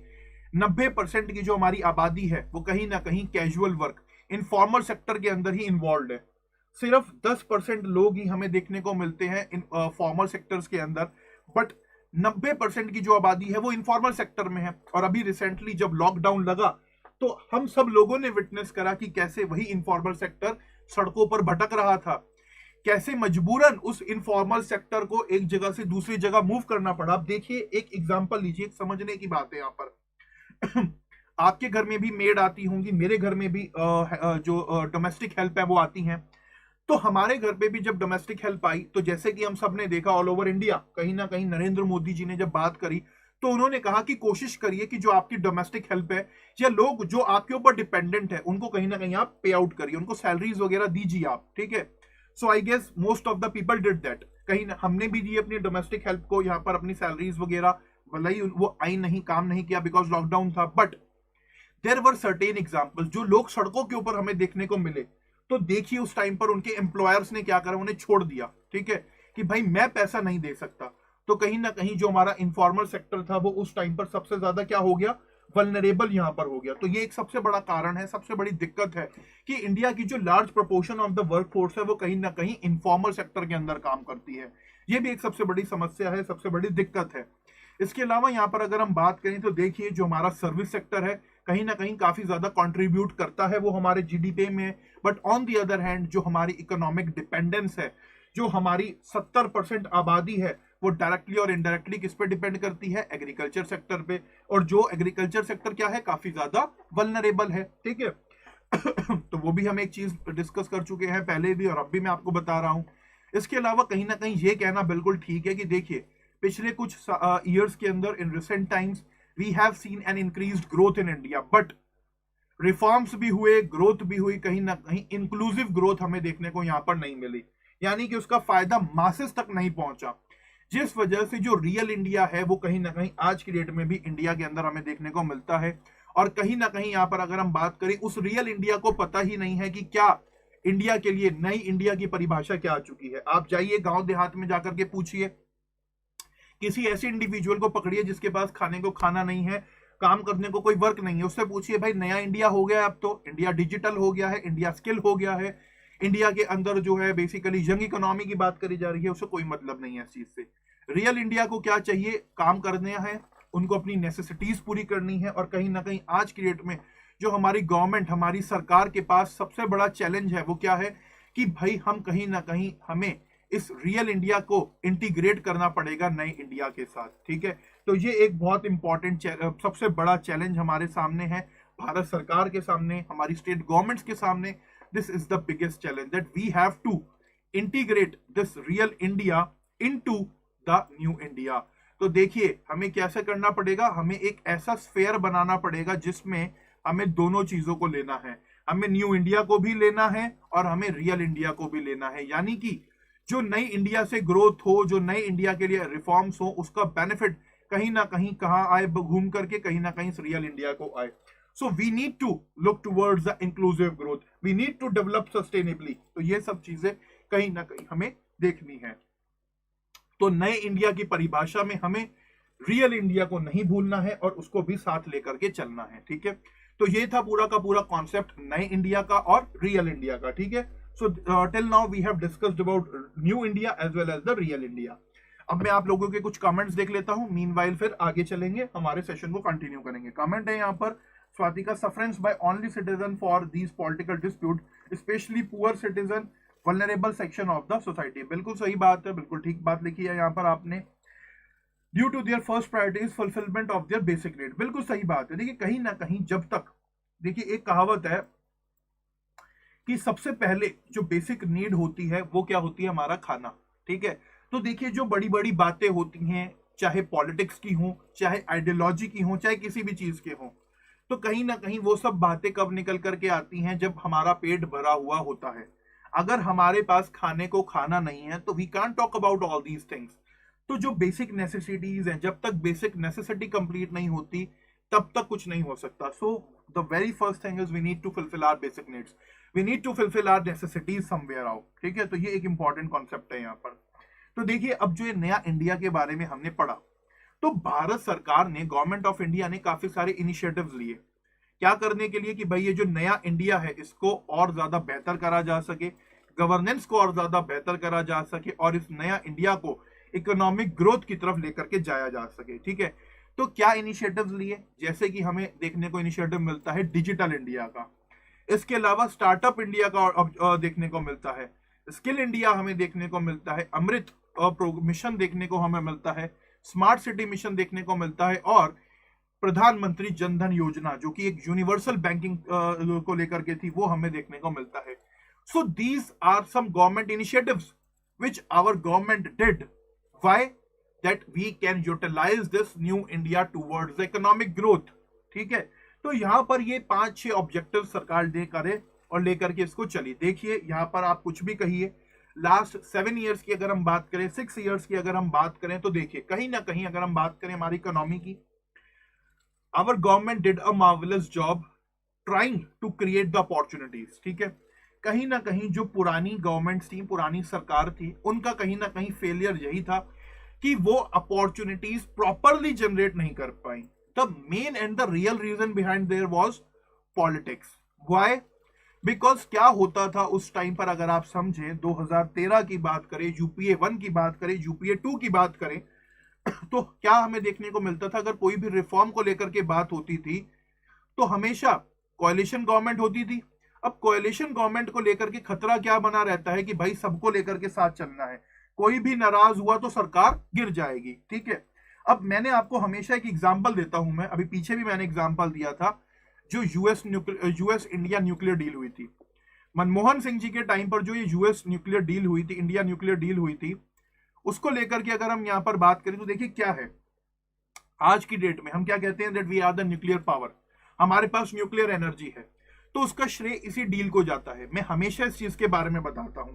90% की जो हमारी आबादी है वो कहीं ना कहीं कैजुअल वर्क, इनफॉर्मल सेक्टर के अंदर ही इन्वॉल्व है। सिर्फ 10% लोग ही हमें देखने को मिलते हैं इन फॉर्मल सेक्टर्स के अंदर, बट 90% की जो आबादी है वो इनफॉर्मल सेक्टर में है। और अभी रिसेंटली जब लॉकडाउन लगा तो हम सब लोगों ने विटनेस करा कि कैसे वही इनफॉर्मल सेक्टर सड़कों पर भटक रहा था, कैसे मजबूरन उस इनफॉर्मल सेक्टर को एक जगह से दूसरी जगह मूव करना पड़ा। अब देखिए, एक एग्जांपल लीजिए, समझने की बात है यहाँ पर। आपके घर में भी मेड आती होंगी, मेरे घर में भी जो डोमेस्टिक हेल्प है वो आती हैं। तो हमारे घर पे भी जब डोमेस्टिक हेल्प आई, तो जैसे कि हम सब ने देखा ऑल ओवर इंडिया, कहीं ना कहीं नरेंद्र मोदी जी ने जब बात करी तो उन्होंने कहा कि कोशिश करिए कि जो आपकी डोमेस्टिक हेल्प है या लोग जो आपके ऊपर डिपेंडेंट है उनको कहीं ना कहीं आप पे आउट करिए, उनको सैलरीज वगैरह दीजिए आप। ठीक है, so I guess most of the people did that. कहीं ना हमने भी दी अपनी डोमेस्टिक हेल्प को यहाँ पर अपनी सैलरीज वगैरह, भले ही वो आई नहीं, काम नहीं किया बिकॉज लॉकडाउन था, but there were certain examples जो लोग सड़कों के ऊपर हमें देखने को मिले, तो देखिए उस टाइम पर उनके एम्प्लॉयर्स ने क्या करा, उन्हें छोड़ दिया, ठीक है, कि भाई मैं पैसा नहीं दे सकता। तो कहीं ना कहीं जो हमारा इनफॉर्मल सेक्टर था वो उस टाइम पर सबसे ज्यादा क्या हो गया, वल्नरेबल यहां पर हो गया। तो ये एक सबसे बड़ा कारण है, सबसे बड़ी दिक्कत है कि इंडिया की जो large proportion of the work force है वो कहीं ना कहीं इनफॉर्मल सेक्टर के अंदर काम करती है। ये भी एक सबसे बड़ी समस्या है, सबसे बड़ी दिक्कत है। इसके अलावा यहाँ पर अगर हम बात करें तो देखिए जो हमारा सर्विस सेक्टर है कहीं ना कहीं काफी ज्यादा कंट्रीब्यूट करता है वो हमारे जीडीपी में। But on the other hand जो हमारी इकोनॉमिक डिपेंडेंस है, जो हमारी 70% आबादी है, वो डायरेक्टली और इनडायरेक्टली किस पे डिपेंड करती है, एग्रीकल्चर सेक्टर पे। और जो एग्रीकल्चर सेक्टर क्या है, काफी ज्यादा वल्नरेबल है, ठीक है। तो वो भी हम एक चीज डिस्कस कर चुके हैं पहले भी और अब भी मैं आपको बता रहा हूं। इसके अलावा कहीं ना कहीं ये कहना बिल्कुल ठीक है कि देखिए पिछले कुछ ईयर्स के अंदर in recent times we have seen an increased growth in India, but reforms भी हुए, ग्रोथ भी हुई, कहीं ना कहीं इंक्लूसिव ग्रोथ हमें देखने को यहां पर नहीं मिली, यानी कि उसका फायदा मासेस तक नहीं पहुंचा। जिस वजह से जो रियल इंडिया है वो कहीं ना कहीं आज की डेट में भी इंडिया के अंदर हमें देखने को मिलता है। और कहीं ना कहीं यहां पर अगर हम बात करें उस रियल इंडिया को पता ही नहीं है कि क्या इंडिया के लिए नई इंडिया की परिभाषा क्या आ चुकी है। आप जाइए गांव देहात में जाकर के पूछिए, किसी ऐसे इंडिविजुअल को पकड़िए जिसके पास खाने को खाना नहीं है, काम करने को कोई वर्क नहीं है, उससे पूछिए भाई नया इंडिया हो गया है, अब तो इंडिया डिजिटल हो गया है, इंडिया स्किल हो गया है, इंडिया के अंदर जो है बेसिकली यंग इकोनॉमी की बात करी जा रही है, उससे कोई मतलब नहीं है इस चीज से। रियल इंडिया को क्या चाहिए, काम करने हैं, उनको अपनी नेसेसिटीज पूरी करनी है। और कहीं ना कहीं आज की डेट में जो हमारी गवर्नमेंट, हमारी सरकार के पास सबसे बड़ा चैलेंज है वो क्या है कि भाई हम कहीं ना कहीं हमें इस रियल इंडिया को इंटीग्रेट करना पड़ेगा नए इंडिया के साथ, ठीक है। तो ये एक बहुत इंपॉर्टेंट सबसे बड़ा चैलेंज हमारे सामने है, भारत सरकार के सामने, हमारी स्टेट गवर्नमेंट्स के सामने। This is the biggest challenge that we have to integrate this real India into the new India. तो देखिए हमें कैसे करना पड़ेगा, हमें एक ऐसा स्फेयर बनाना पड़ेगा जिसमें हमें दोनों चीजों को लेना है, हमें न्यू इंडिया को भी लेना है और हमें रियल इंडिया को भी लेना है। यानी कि जो नई इंडिया से ग्रोथ हो, जो नई इंडिया के लिए रिफॉर्म्स हो, उसका बेनिफिट कहीं ना कहीं कहां आए, घूम करके कहीं ना कहीं रियल इंडिया को आए। So we need to look towards the inclusive growth, we need to develop sustainably. तो ये सब चीजें कहीं ना कहीं हमें देखनी है। तो नए इंडिया की परिभाषा में हमें रियल इंडिया को नहीं भूलना है और उसको भी साथ लेकर के चलना है, ठीक है। तो ये था पूरा का पूरा कॉन्सेप्ट नए इंडिया का और रियल इंडिया का, ठीक है। So till now we have discussed about new India as well as the real India. अब मैं आप लोगों के कुछ कमेंट्स देख लेता हूं, मीनवाइल फिर आगे चलेंगे, हमारे सेशन को कंटिन्यू करेंगे। कमेंट है यहाँ पर स्वातिका, sufferance by only citizen for these political dispute specially poor citizen vulnerable section of the society. बिल्कुल सही बात है, बिल्कुल ठीक बात लिखी है यहाँ पर आपने। Due to their first priority is fulfilment of their basic need. बिल्कुल सही बात है। देखिए कहीं ना कहीं जब तक, देखिए एक कहावत है कि सबसे पहले जो बेसिक नीड होती है वो क्या होती है, हमारा खाना, ठीक है। तो देखिए जो बड़ी बड़ी बातें होती हैं, चाहे पॉलिटिक्स की हो, चाहे आइडियोलॉजी की हो, चाहे किसी भी चीज के हो, तो कहीं ना कहीं वो सब बातें कब निकल करके आती हैं, जब हमारा पेट भरा हुआ होता है। अगर हमारे पास खाने को खाना नहीं है तो we can't talk about all these things. तो जो बेसिक नेसेसिटीज हैं, जब तक बेसिक नेसेसिटी कंप्लीट नहीं होती तब तक कुछ नहीं हो सकता। So the very first thing is we need to fulfil our basic needs, we need to fulfil our necessities somewhere out, ठीक है। तो ये एक इंपॉर्टेंट कॉन्सेप्ट है यहाँ पर। तो देखिए अब जो ये नया इंडिया के बारे में हमने पढ़ा, तो भारत सरकार ने, गवर्नमेंट ऑफ इंडिया ने काफी सारे इनिशिएटिव्स लिए, क्या करने के लिए कि भाई ये जो नया इंडिया है इसको और ज्यादा बेहतर करा जा सके, गवर्नेंस को और ज्यादा बेहतर करा जा सके और इस नया इंडिया को इकोनॉमिक ग्रोथ की तरफ लेकर के जाया जा सके, ठीक है। तो क्या इनिशिएटिव्स लिए, जैसे कि हमें देखने को इनिशिएटिव मिलता है डिजिटल इंडिया का, इसके अलावा स्टार्टअप इंडिया का देखने को मिलता है, स्किल इंडिया हमें देखने को मिलता है, अमृत मिशन देखने को हमें मिलता है, स्मार्ट सिटी मिशन देखने को मिलता है और प्रधानमंत्री जनधन योजना जो कि एक यूनिवर्सल बैंकिंग को लेकर के थी, वो हमें देखने को मिलता है। So these are some government initiatives which our government did, why that we can utilise this new India towards economic growth, ठीक है। तो यहां पर ये 5-6 ऑब्जेक्टिव सरकार दे करे और लेकर के इसको चली। देखिए यहां पर आप कुछ भी कहिए, लास्ट 7 ईयर्स की अगर हम बात करें, 6 ईयर्स की अगर हम बात करें, तो देखिए कहीं ना कहीं अगर हम बात करें हमारी इकोनॉमी की, our government did a marvelous job trying to create the opportunities, ठीक है। कहीं ना कहीं जो पुरानी गवर्नमेंट्स थी, पुरानी सरकार थी, उनका कहीं ना कहीं फेलियर यही था कि वो अपॉर्चुनिटीज प्रॉपरली जनरेट नहीं कर पाई। The main and the real reason behind there was politics. Why? Because क्या होता था उस टाइम पर, अगर आप समझें 2013 की बात करें, यूपीए 1 की बात करें, यूपीए 2 की बात करें, तो क्या हमें देखने को मिलता था, अगर कोई भी रिफॉर्म को लेकर के बात होती थी तो हमेशा कोalition गवर्नमेंट होती थी। अब कोalition गवर्नमेंट को लेकर के खतरा क्या बना रहता है कि भाई सबको लेकर के साथ चलना है, कोई भी नाराज हुआ तो सरकार गिर जाएगी। ठीक है, अब मैंने आपको हमेशा एक एग्जांपल देता हूं, मैं अभी पीछे भी मैंने एग्जांपल दिया था, जो यूएस इंडिया न्यूक्लियर डील हुई थी, मनमोहन सिंह जी के टाइम पर जो ये यूएस न्यूक्लियर डील हुई थी, इंडिया न्यूक्लियर डील हुई थी, उसको लेकर के अगर हम यहां पर बात करें तो देखिए क्या है, आज की डेट में हम क्या कहते हैं, that we are the nuclear power, हमारे पास न्यूक्लियर एनर्जी है, तो उसका श्रेय इसी डील को जाता है। मैं हमेशा इस चीज के बारे में बताता हूं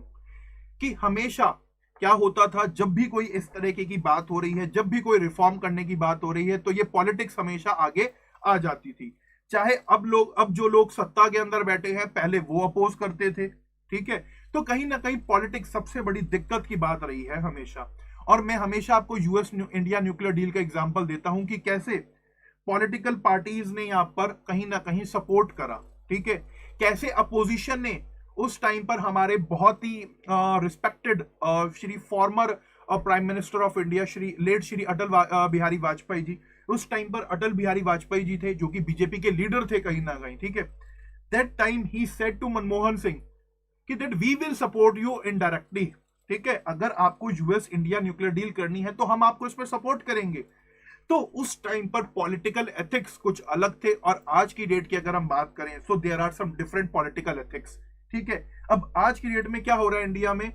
कि हमेशा क्या होता था, जब भी कोई इस तरीके की बात हो रही है, जब भी कोई रिफॉर्म करने की बात हो रही है, तो ये पॉलिटिक्स हमेशा आगे आ जाती थी। चाहे अब जो लोग सत्ता के अंदर बैठे हैं, पहले वो अपोज करते थे। ठीक है, तो कहीं ना कहीं पॉलिटिक्स सबसे बड़ी दिक्कत की बात रही है हमेशा। और मैं हमेशा आपको यूएस इंडिया न्यूक्लियर डील का एग्जांपल देता हूं कि कैसे पॉलिटिकल पार्टीज ने यहां पर कहीं ना कहीं सपोर्ट करा। ठीक है, कैसे अपोजिशन ने उस टाइम पर हमारे बहुत ही respected Shri former prime minister of India Shri Atal Bihari Vajpayee ji, उस टाइम पर अटल बिहारी वाजपेयी जी थे जो कि बीजेपी के लीडर थे कहीं ना कहीं। ठीक है, that time he said to Manmohan Singh कि that we will support you indirectly. ठीक है, अगर आपको यूएस इंडिया न्यूक्लियर डील करनी है तो हम आपको इस पर सपोर्ट करेंगे। तो उस टाइम पर पॉलिटिकल एथिक्स कुछ अलग थे, और आज की डेट की अगर हम बात करें so there are some different political ethics. ठीक है, अब आज की डेट में क्या हो रहा है इंडिया में,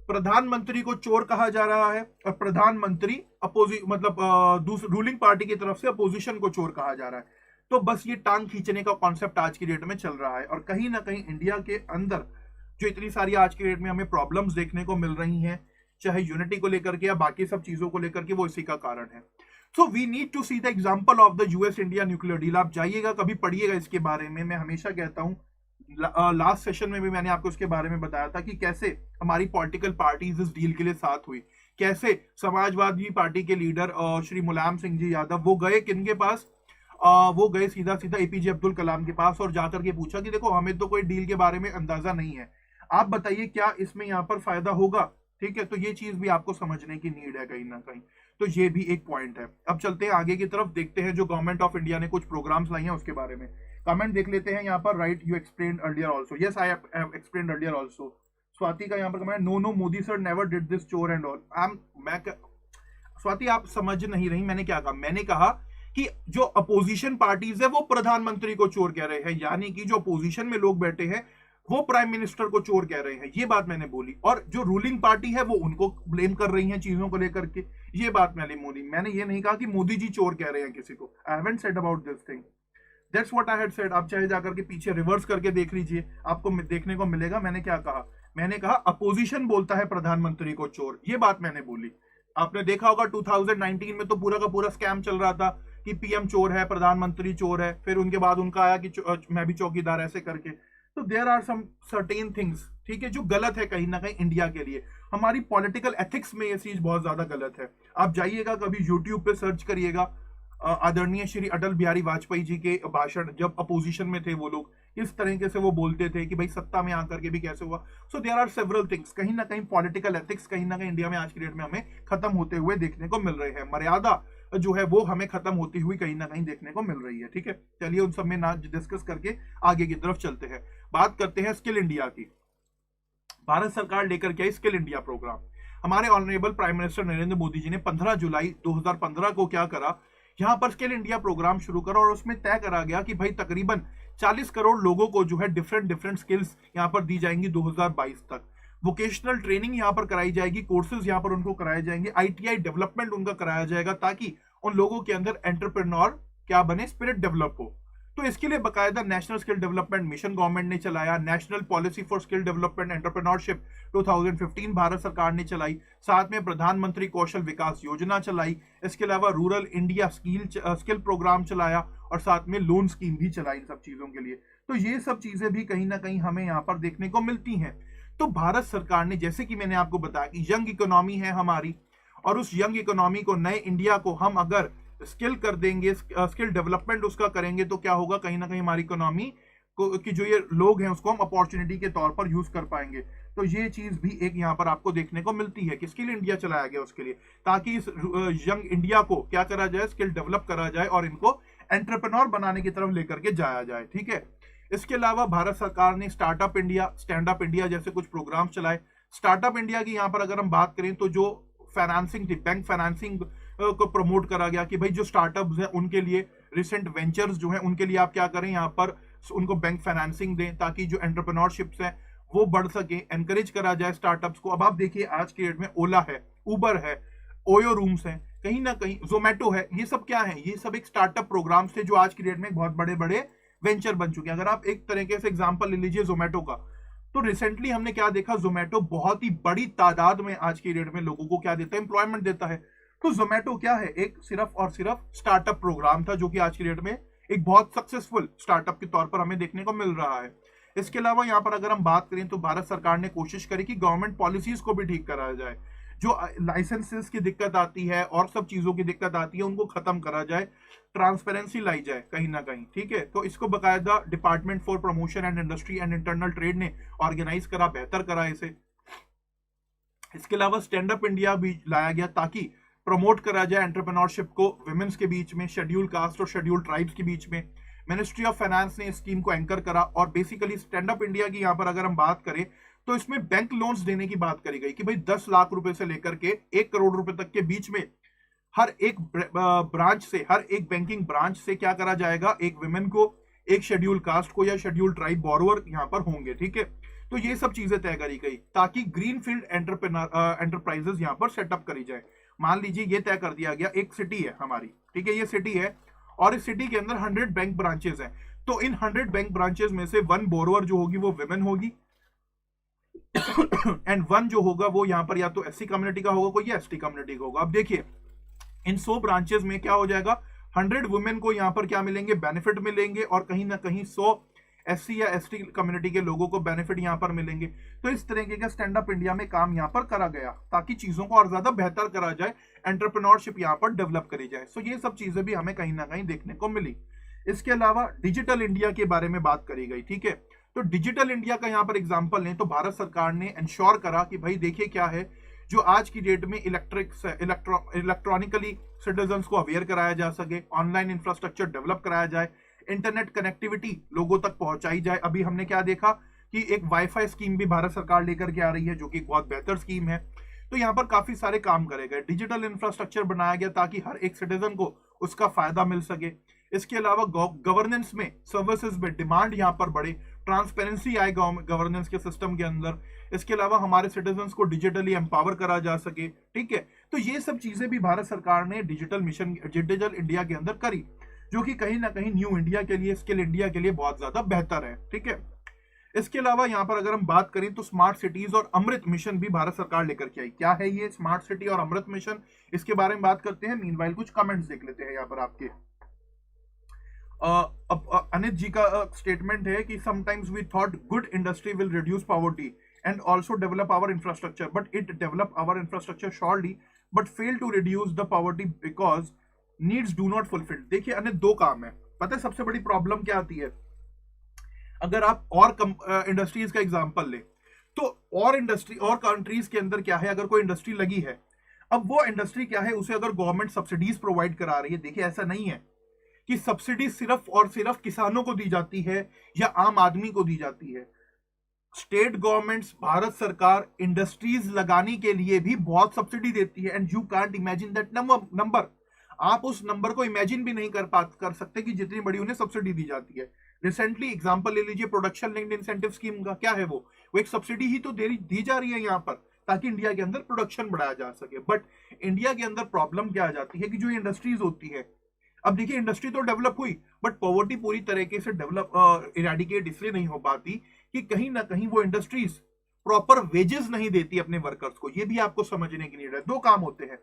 प्रधानमंत्री को चोर कहा जा रहा है और प्रधानमंत्री रूलिंग पार्टी की तरफ से अपोजिशन को चोर कहा जा रहा है। तो बस ये टांग खींचने का कॉन्सेप्ट आज की डेट में चल रहा है, और कहीं ना कहीं इंडिया के अंदर जो इतनी सारी आज की डेट में हमें प्रॉब्लम्स देखने को मिल रही हैं, चाहे यूनिटी को लेकर के या बाकी सब चीजों को लेकर के, वो इसी का कारण है। So we need to see the example of the US India nuclear deal. आप जाइएगा, कभी पढ़िएगा इसके बारे में। मैं हमेशा कहता हूं, लास्ट सेशन में भी मैंने आपको इसके बारे में बताया था कि कैसे हमारी पॉलिटिकल पार्टीज इस डील के लिए साथ हुई, कैसे समाजवादी पार्टी के लीडर श्री मुलायम सिंह जी यादव, वो गए किन के पास, वो गए सीधा सीधा एपीजे अब्दुल कलाम के पास और जाकर के पूछा कि देखो हमें तो कोई डील के बारे में अंदाजा नहीं है, आप बताइए क्या इसमें यहाँ पर फायदा होगा। ठीक है, तो ये चीज भी आपको समझने की नीड है कहीं ना कहीं, तो ये भी एक पॉइंट है। अब चलते हैं आगे की तरफ, देखते हैं जो गवर्नमेंट ऑफ इंडिया ने कुछ प्रोग्राम्स लाई हैं उसके बारे में। कमेंट देख लेते हैं यहाँ पर, right you explained earlier also, yes I have explained earlier also. Swati का यहाँ पर comment, no Modi sir never did this चोर एंड ऑल। स्वाति आप समझ नहीं रही, मैंने क्या कहा, मैंने कहा कि जो अपोजिशन पार्टीज है वो प्रधानमंत्री को चोर कह रहे हैं, यानी कि जो अपोजिशन में लोग बैठे हैं वो प्राइम मिनिस्टर को चोर कह रहे हैं, ये बात मैंने बोली। और जो रूलिंग पार्टी है वो उनको ब्लेम कर रही है चीजों को लेकर के, ये बात मैंने बोली। मैंने ये नहीं कहा कि मोदी जी चोर कह रहे हैं किसी को, I haven't said about this thing, that's what I had said. आप चाहे जाकर के पीछे रिवर्स करके देख लीजिए, आपको देखने को मिलेगा मैंने क्या कहा। मैंने कहा अपोजिशन बोलता है प्रधानमंत्री को चोर, ये बात मैंने बोली। आपने देखा होगा 2019 में तो पूरा का पूरा स्कैम चल रहा था कि पीएम चोर है, प्रधानमंत्री चोर है, फिर उनके बाद उनका आया कि मैं भी चौकीदार, ऐसे करके। तो there are some certain things, ठीक है, जो गलत है कहीं ना कहीं इंडिया के लिए। हमारी पॉलिटिकल एथिक्स में ये चीज बहुत ज्यादा गलत है। आप जाइएगा कभी यूट्यूब पे सर्च करिएगा, आदरणीय श्री अटल बिहारी वाजपेयी जी के भाषण, जब अपोजिशन में थे वो लोग इस तरीके से वो बोलते थे कि भाई सत्ता में आकर के भी कैसे हुआ। So there are several things, कहीं ना कहीं पॉलिटिकल एथिक्स कहीं ना कहीं इंडिया में आज की डेट में हमें खत्म होते हुए देखने को मिल रहे हैं। मर्यादा जो है वो हमें खत्म होती हुई कहीं ना कहीं देखने को मिल रही है। ठीक है, चलिए उन सब में ना डिस्कस करके आगे की तरफ चलते हैं। बात करते हैं स्किल इंडिया की। भारत सरकार लेकर के आई स्किल इंडिया प्रोग्राम। हमारे honourable prime minister Narendra Modi ji ने 15 जुलाई 2015 को क्या करा, यहां पर स्किल इंडिया प्रोग्राम शुरू करा और उसमें तय करा गया कि भाई तकरीबन 40 करोड़ लोगों को जो है डिफरेंट स्किल्स यहां पर दी जाएंगी 2022 तक। वोकेशनल ट्रेनिंग यहां पर कराई जाएगी, कोर्सेज यहां पर उनको कराए जाएंगे, आईटीआई डेवलपमेंट उनका कराया जाएगा ताकि उन लोगों के अंदर एंटरप्रेन्योर क्या बने, स्पिरिट डेवलप हो। तो इसके लिए बकायदा national skill development mission government ने चलाया, national policy for skill development entrepreneurship 2015 Bharat सरकार ने चलाई, साथ में प्रधानमंत्री कौशल विकास योजना चलाई, इसके अलावा रूरल इंडिया स्किल प्रोग्राम चलाया और साथ में लोन स्कीम भी चलाई इन सब चीजों के लिए। तो ये सब चीजें भी कहीं ना कहीं हमें यहाँ पर देखने को मिलती हैं। तो भारत सरकार ने, जैसे कि मैंने आपको बताया कि यंग इकोनॉमी है हमारी, और उस यंग इकोनॉमी को, नए इंडिया को हम अगर स्किल कर देंगे, स्किल डेवलपमेंट उसका करेंगे, तो क्या होगा, कहीं ना कहीं हमारी इकोनॉमी को की जो ये लोग हैं उसको हम अपॉर्चुनिटी के तौर पर यूज कर पाएंगे। तो ये चीज भी एक यहाँ पर आपको देखने को मिलती है कि स्किल इंडिया चलाया गया उसके लिए, ताकि इस यंग इंडिया को क्या करा जाए, स्किल डेवलप करा जाए और इनको एंटरप्रेन्योर बनाने की तरफ लेकर के जाया जाए। ठीक है। इसके अलावा भारत सरकार ने startup India, stand up India जैसे कुछ प्रोग्राम चलाए। स्टार्टअप इंडिया की यहाँ पर अगर हम बात करें तो जो फाइनेंसिंग थी, बैंक फाइनेंसिंग को प्रमोट करा गया कि भाई जो स्टार्टअप्स हैं उनके लिए, रिसेंट वेंचर्स जो हैं उनके लिए आप क्या करें, यहाँ पर उनको बैंक फाइनेंसिंग दें, ताकि जो एंटरप्रेन्योरशिप्स हैं वो बढ़ सके, एनकरेज करा जाए स्टार्टअप्स को। अब आप देखिए आज के डेट में ओला है, उबर है, ओयो रूम्स हैं, कहीं ना कहीं जोमेटो है, ये सब क्या है, ये सब एक स्टार्टअप प्रोग्राम थे जो आज की डेट में बहुत बड़े बड़े वेंचर बन चुके हैं। अगर आप एक तरीके से एग्जांपल ले लीजिए जोमेटो का, तो रिसेंटली हमने क्या देखा, जोमेटो बहुत ही बड़ी तादाद में आज की डेट में लोगों को क्या देता है, एम्प्लॉयमेंट देता है। तो जोमेटो क्या है, एक सिर्फ और सिर्फ स्टार्टअप प्रोग्राम था जो कि आज की डेट में एक बहुत सक्सेसफुल स्टार्टअप के तौर पर हमें देखने को मिल रहा है। इसके अलावा यहाँ पर अगर हम बात करें तो भारत सरकार ने कोशिश करी कि गवर्नमेंट पॉलिसीज को भी ठीक कराया जाए, जो लाइसेंसेस की दिक्कत आती है और सब चीजों की दिक्कत आती है उनको खत्म करा जाए, ट्रांसपेरेंसी लाई जाए कहीं ना कहीं। ठीक है। तो इसको बकायदा department for promotion and industry and internal trade ने ऑर्गेनाइज करा, बेहतर करा इसे। इसके अलावा स्टैंड अप इंडिया भी लाया गया ताकि प्रमोट करा जाए एंटरप्रेन्योरशिप को विमेंस के बीच में, शेड्यूल कास्ट और शेड्यूल ट्राइब्स के बीच में। मिनिस्ट्री ऑफ फाइनेंस ने इस स्कीम को एंकर करा, और बेसिकली स्टैंड अप इंडिया की यहाँ पर अगर हम बात करें तो इसमें बैंक लोन्स देने की बात करी गई कि भाई 10 लाख रुपए से लेकर के 1 करोड़ रुपए तक के बीच में हर एक ब्रांच से, हर एक बैंकिंग ब्रांच से क्या करा जाएगा, एक विमेन को, एक शेड्यूल कास्ट को या शेड्यूल ट्राइब बोरोवर यहाँ पर होंगे। ठीक है। तो ये सब चीजें तय करी गई ताकि ग्रीन फील्ड एंटरप्राइजेस यहाँ पर सेटअप करी जाए। मान लीजिए ये तय कर दिया गया, एक सिटी है हमारी, ठीक है, ये सिटी है और इस सिटी के अंदर 100 बैंक ब्रांचेस हैं, तो इन 100 बैंक ब्रांचेस में से 1 बोरोवर जो होगी वो विमेन होगी एंड 1 जो होगा वो यहाँ पर या तो एससी कम्युनिटी का होगा, कोई या एसटी कम्युनिटी का होगा। अब देखिए इन 100 ब्रांचेस में क्या हो जाएगा, 100 वुमेन को यहाँ पर क्या मिलेंगे, बेनिफिट मिलेंगे, और कहीं ना कहीं 100 एससी या एसटी कम्युनिटी के लोगों को बेनिफिट यहाँ पर मिलेंगे। तो इस तरीके का स्टैंड अप इंडिया में काम यहाँ पर करा गया ताकि चीजों को और ज्यादा बेहतर करा जाए, एंटरप्रेन्योरशिप यहाँ पर डेवलप करी जाए। सो ये सब चीजें भी हमें कहीं ना कहीं देखने को मिली। इसके अलावा डिजिटल इंडिया के बारे में बात करी गई। ठीक है। तो डिजिटल इंडिया का यहाँ पर एग्जाम्पल लें तो भारत सरकार ने इंश्योर करा कि भाई देखिए क्या है, जो आज की डेट में इलेक्ट्रॉनिकली सिटीजन्स को अवेयर कराया जा सके, ऑनलाइन इंफ्रास्ट्रक्चर डेवलप कराया जाए, इंटरनेट कनेक्टिविटी लोगों तक पहुंचाई जाए। अभी हमने क्या देखा कि एक वाईफाई स्कीम भी भारत सरकार लेकर के आ रही है जो कि बहुत बेहतर स्कीम है। तो यहाँ पर काफी सारे काम करे गए, डिजिटल इंफ्रास्ट्रक्चर बनाया गया ताकि हर एक सिटीजन को उसका फायदा मिल सके। इसके अलावा गवर्नेंस में, सर्विसेज में डिमांड यहाँ पर बढ़े, ट्रांसपेरेंसी आए गवर्नेंस के सिस्टम के अंदर। इसके अलावा हमारे सिटीजन्स को डिजिटली एम्पावर करा जा सके। ठीक है। तो ये सब चीजें भी भारत सरकार ने डिजिटल मिशन, डिजिटल इंडिया के अंदर करी, जो कि कहीं ना कहीं न्यू इंडिया के लिए, स्किल इंडिया के लिए बहुत ज्यादा बेहतर है। ठीक है। इसके अलावा यहाँ पर अगर हम बात करें तो स्मार्ट सिटीज और अमृत मिशन भी भारत सरकार लेकर के आई। क्या है ये स्मार्ट सिटी और अमृत मिशन, इसके बारे में बात करते हैं। मीनवाइल कुछ कमेंट्स देख लेते हैं यहाँ पर आपके। अनित जी का स्टेटमेंट है कि sometimes we thought good industry will reduce poverty and also develop our infrastructure, but it develop our infrastructure surely but fail to reduce the poverty because needs do not fulfil. देखिए अनित, दो काम है, पता है सबसे बड़ी प्रॉब्लम क्या आती है। अगर आप और इंडस्ट्रीज का एग्जांपल ले तो और इंडस्ट्री और कंट्रीज के अंदर क्या है, अगर कोई इंडस्ट्री लगी है, अब वो इंडस्ट्री क्या है, उसे अगर गवर्नमेंट सब्सिडीज प्रोवाइड करा रही है। देखिए ऐसा नहीं है कि सब्सिडी सिर्फ और सिर्फ किसानों को दी जाती है या आम आदमी को दी जाती है। स्टेट गवर्नमेंट्स, भारत सरकार इंडस्ट्रीज लगाने के लिए भी बहुत सब्सिडी देती है and you can't imagine that number. आप उस नंबर को इमेजिन भी नहीं कर सकते कि जितनी बड़ी उन्हें सब्सिडी दी जाती है। रिसेंटली एग्जांपल ले लीजिए प्रोडक्शन लिंक्ड इंसेंटिव स्कीम का, क्या है वो एक सब्सिडी ही तो दी जा रही है यहाँ पर ताकि इंडिया के अंदर प्रोडक्शन बढ़ाया जा सके। बट इंडिया के अंदर प्रॉब्लम क्या आ जाती है कि जो इंडस्ट्रीज होती है, अब देखिए इंडस्ट्री तो डेवलप हुई बट पॉवर्टी पूरी तरीके से डेवलप इरेडिकेट इसलिए नहीं हो पाती कि कहीं ना कहीं वो इंडस्ट्रीज प्रॉपर वेजेस नहीं देती अपने वर्कर्स को। ये भी आपको समझने की नीड है। दो काम होते हैं,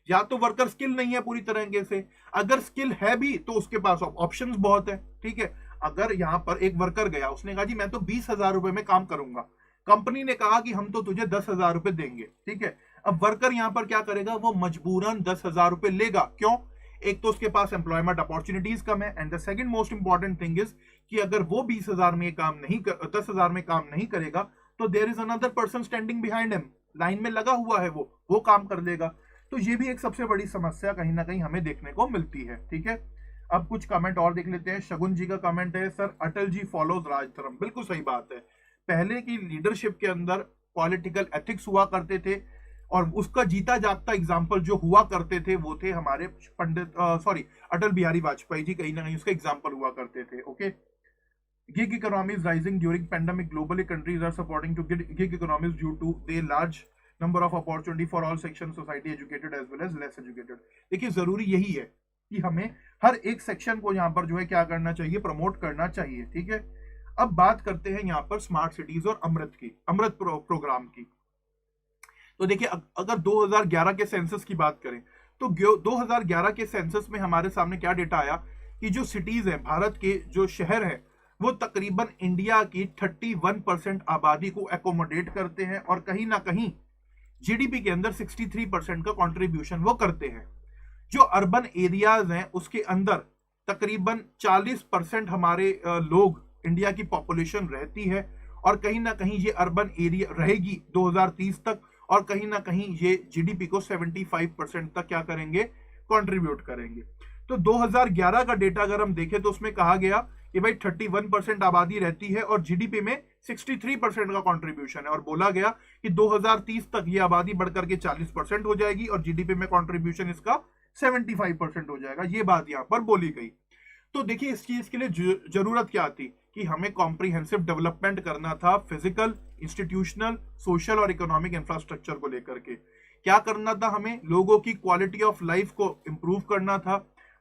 या तो वर्कर स्किल नहीं है पूरी तरीके से, अगर स्किल है भी तो उसके पास ऑप्शंस बहुत है। ठीक है। अगर यहाँ पर एक वर्कर गया, उसने कहा जी मैं तो 20,000 रुपए में काम करूंगा, कंपनी ने कहा कि हम तो तुझे 10,000 रुपए देंगे, ठीक है। अब वर्कर यहाँ पर क्या करेगा, वो मजबूरन 10,000 रुपए लेगा। क्यों? एक तो उसके पास एम्प्लॉयमेंट अपॉर्चुनिटीज कम है, and the second most important thing is कि अगर वो 20,000 में काम नहीं 10,000 में काम नहीं करेगा तो there is another person standing behind him, line में लगा हुआ है, वो काम कर लेगा। तो ये भी एक सबसे बड़ी समस्या कहीं ना कहीं हमें देखने को मिलती है, ठीक है। अब कुछ कमेंट और देख लेते हैं। शगुन जी का कमेंट है, सर अटल जी फॉलोज राज धर्म। बिल्कुल सही बात है। पहले की लीडरशिप के अंदर पॉलिटिकल एथिक्स हुआ करते थे, और उसका जीता जागता एग्जाम्पल जो हुआ करते थे वो थे हमारे अटल बिहारी वाजपेयी जी, कहीं ना कहीं उसका एग्जाम्पल हुआ करते थे। Okay, gig economy is rising during pandemic, globally countries are supporting to gig economies due to the large number of opportunity for all section society, educated as well as less educated. देखिए जरूरी यही है कि हमें हर एक section को यहाँ पर जो है क्या करना चाहिए, प्रमोट करना चाहिए, ठीक है। अब बात करते हैं यहाँ पर स्मार्ट सिटीज और अमृत प्रोग्राम की। तो देखिए अगर 2011 के सेंसस की बात करें तो 2011 के सेंसस में हमारे सामने क्या डेटा आया कि जो सिटीज हैं, भारत के जो शहर हैं, वो तकरीबन इंडिया की 31% आबादी को एकोमोडेट करते हैं, और कहीं ना कहीं जीडीपी के अंदर 63% का कंट्रीब्यूशन वो करते हैं। जो अर्बन एरियाज हैं उसके अंदर तकरीबन 40% हमारे लोग, इंडिया की पॉपुलेशन रहती है, और कहीं ना कहीं ये अर्बन एरिया रहेगी 2030 तक, और कहीं ना कहीं ये जीडीपी को 75% तक क्या करेंगे, कंट्रीब्यूट करेंगे। तो 2011 का डेटा अगर हम देखें तो उसमें कहा गया कि भाई 31% आबादी रहती है और जीडीपी में 63% का कंट्रीब्यूशन है, और बोला गया कि 2030 तक ये आबादी बढ़कर के 40% हो जाएगी और जीडीपी में कंट्रीब्यूशन इसका 75% हो जाएगा। ये बात यहां पर बोली गई। तो देखिए इस चीज के लिए जरूरत क्या थी कि हमें कॉम्प्रिहेंसिव डेवलपमेंट करना था, फिजिकल, इंस्टीट्यूशनल, सोशल और इकोनॉमिक इंफ्रास्ट्रक्चर को लेकर के। क्या करना था, हमें लोगों की क्वालिटी ऑफ लाइफ को इंप्रूव करना था।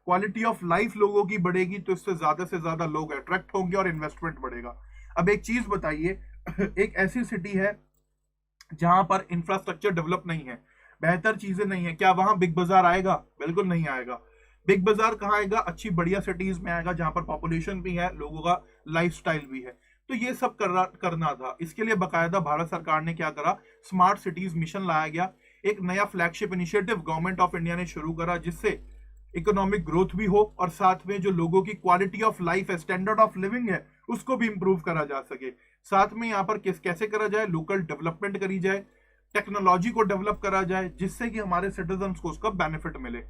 क्वालिटी ऑफ लाइफ लोगों की बढ़ेगी तो इससे से ज्यादा लोग अट्रैक्ट होंगे और इन्वेस्टमेंट बढ़ेगा। अब एक चीज बताइए, एक ऐसी सिटी है जहां पर इंफ्रास्ट्रक्चर डेवलप नहीं है, बेहतर चीजें नहीं है, क्या वहां बिग बाजार आएगा? बिल्कुल नहीं आएगा। बिग बाजार कहाँ आएगा? अच्छी बढ़िया सिटीज में आएगा जहां पर पॉपुलेशन भी है, लोगों का लाइफस्टाइल भी है। तो ये सब करना था। इसके लिए बकायदा भारत सरकार ने क्या करा, स्मार्ट सिटीज मिशन लाया गया। एक नया flagship initiative government of India ने शुरू करा, जिससे इकोनॉमिक ग्रोथ भी हो और साथ में जो लोगों की क्वालिटी ऑफ लाइफ है, स्टैंडर्ड ऑफ लिविंग है, उसको भी इंप्रूव करा जा सके। साथ में यहाँ पर कैसे करा जाए, लोकल डेवलपमेंट करी जाए, टेक्नोलॉजी को डेवलप करा जाए, जिससे कि हमारे सिटीजन्स को उसका बेनिफिट मिले।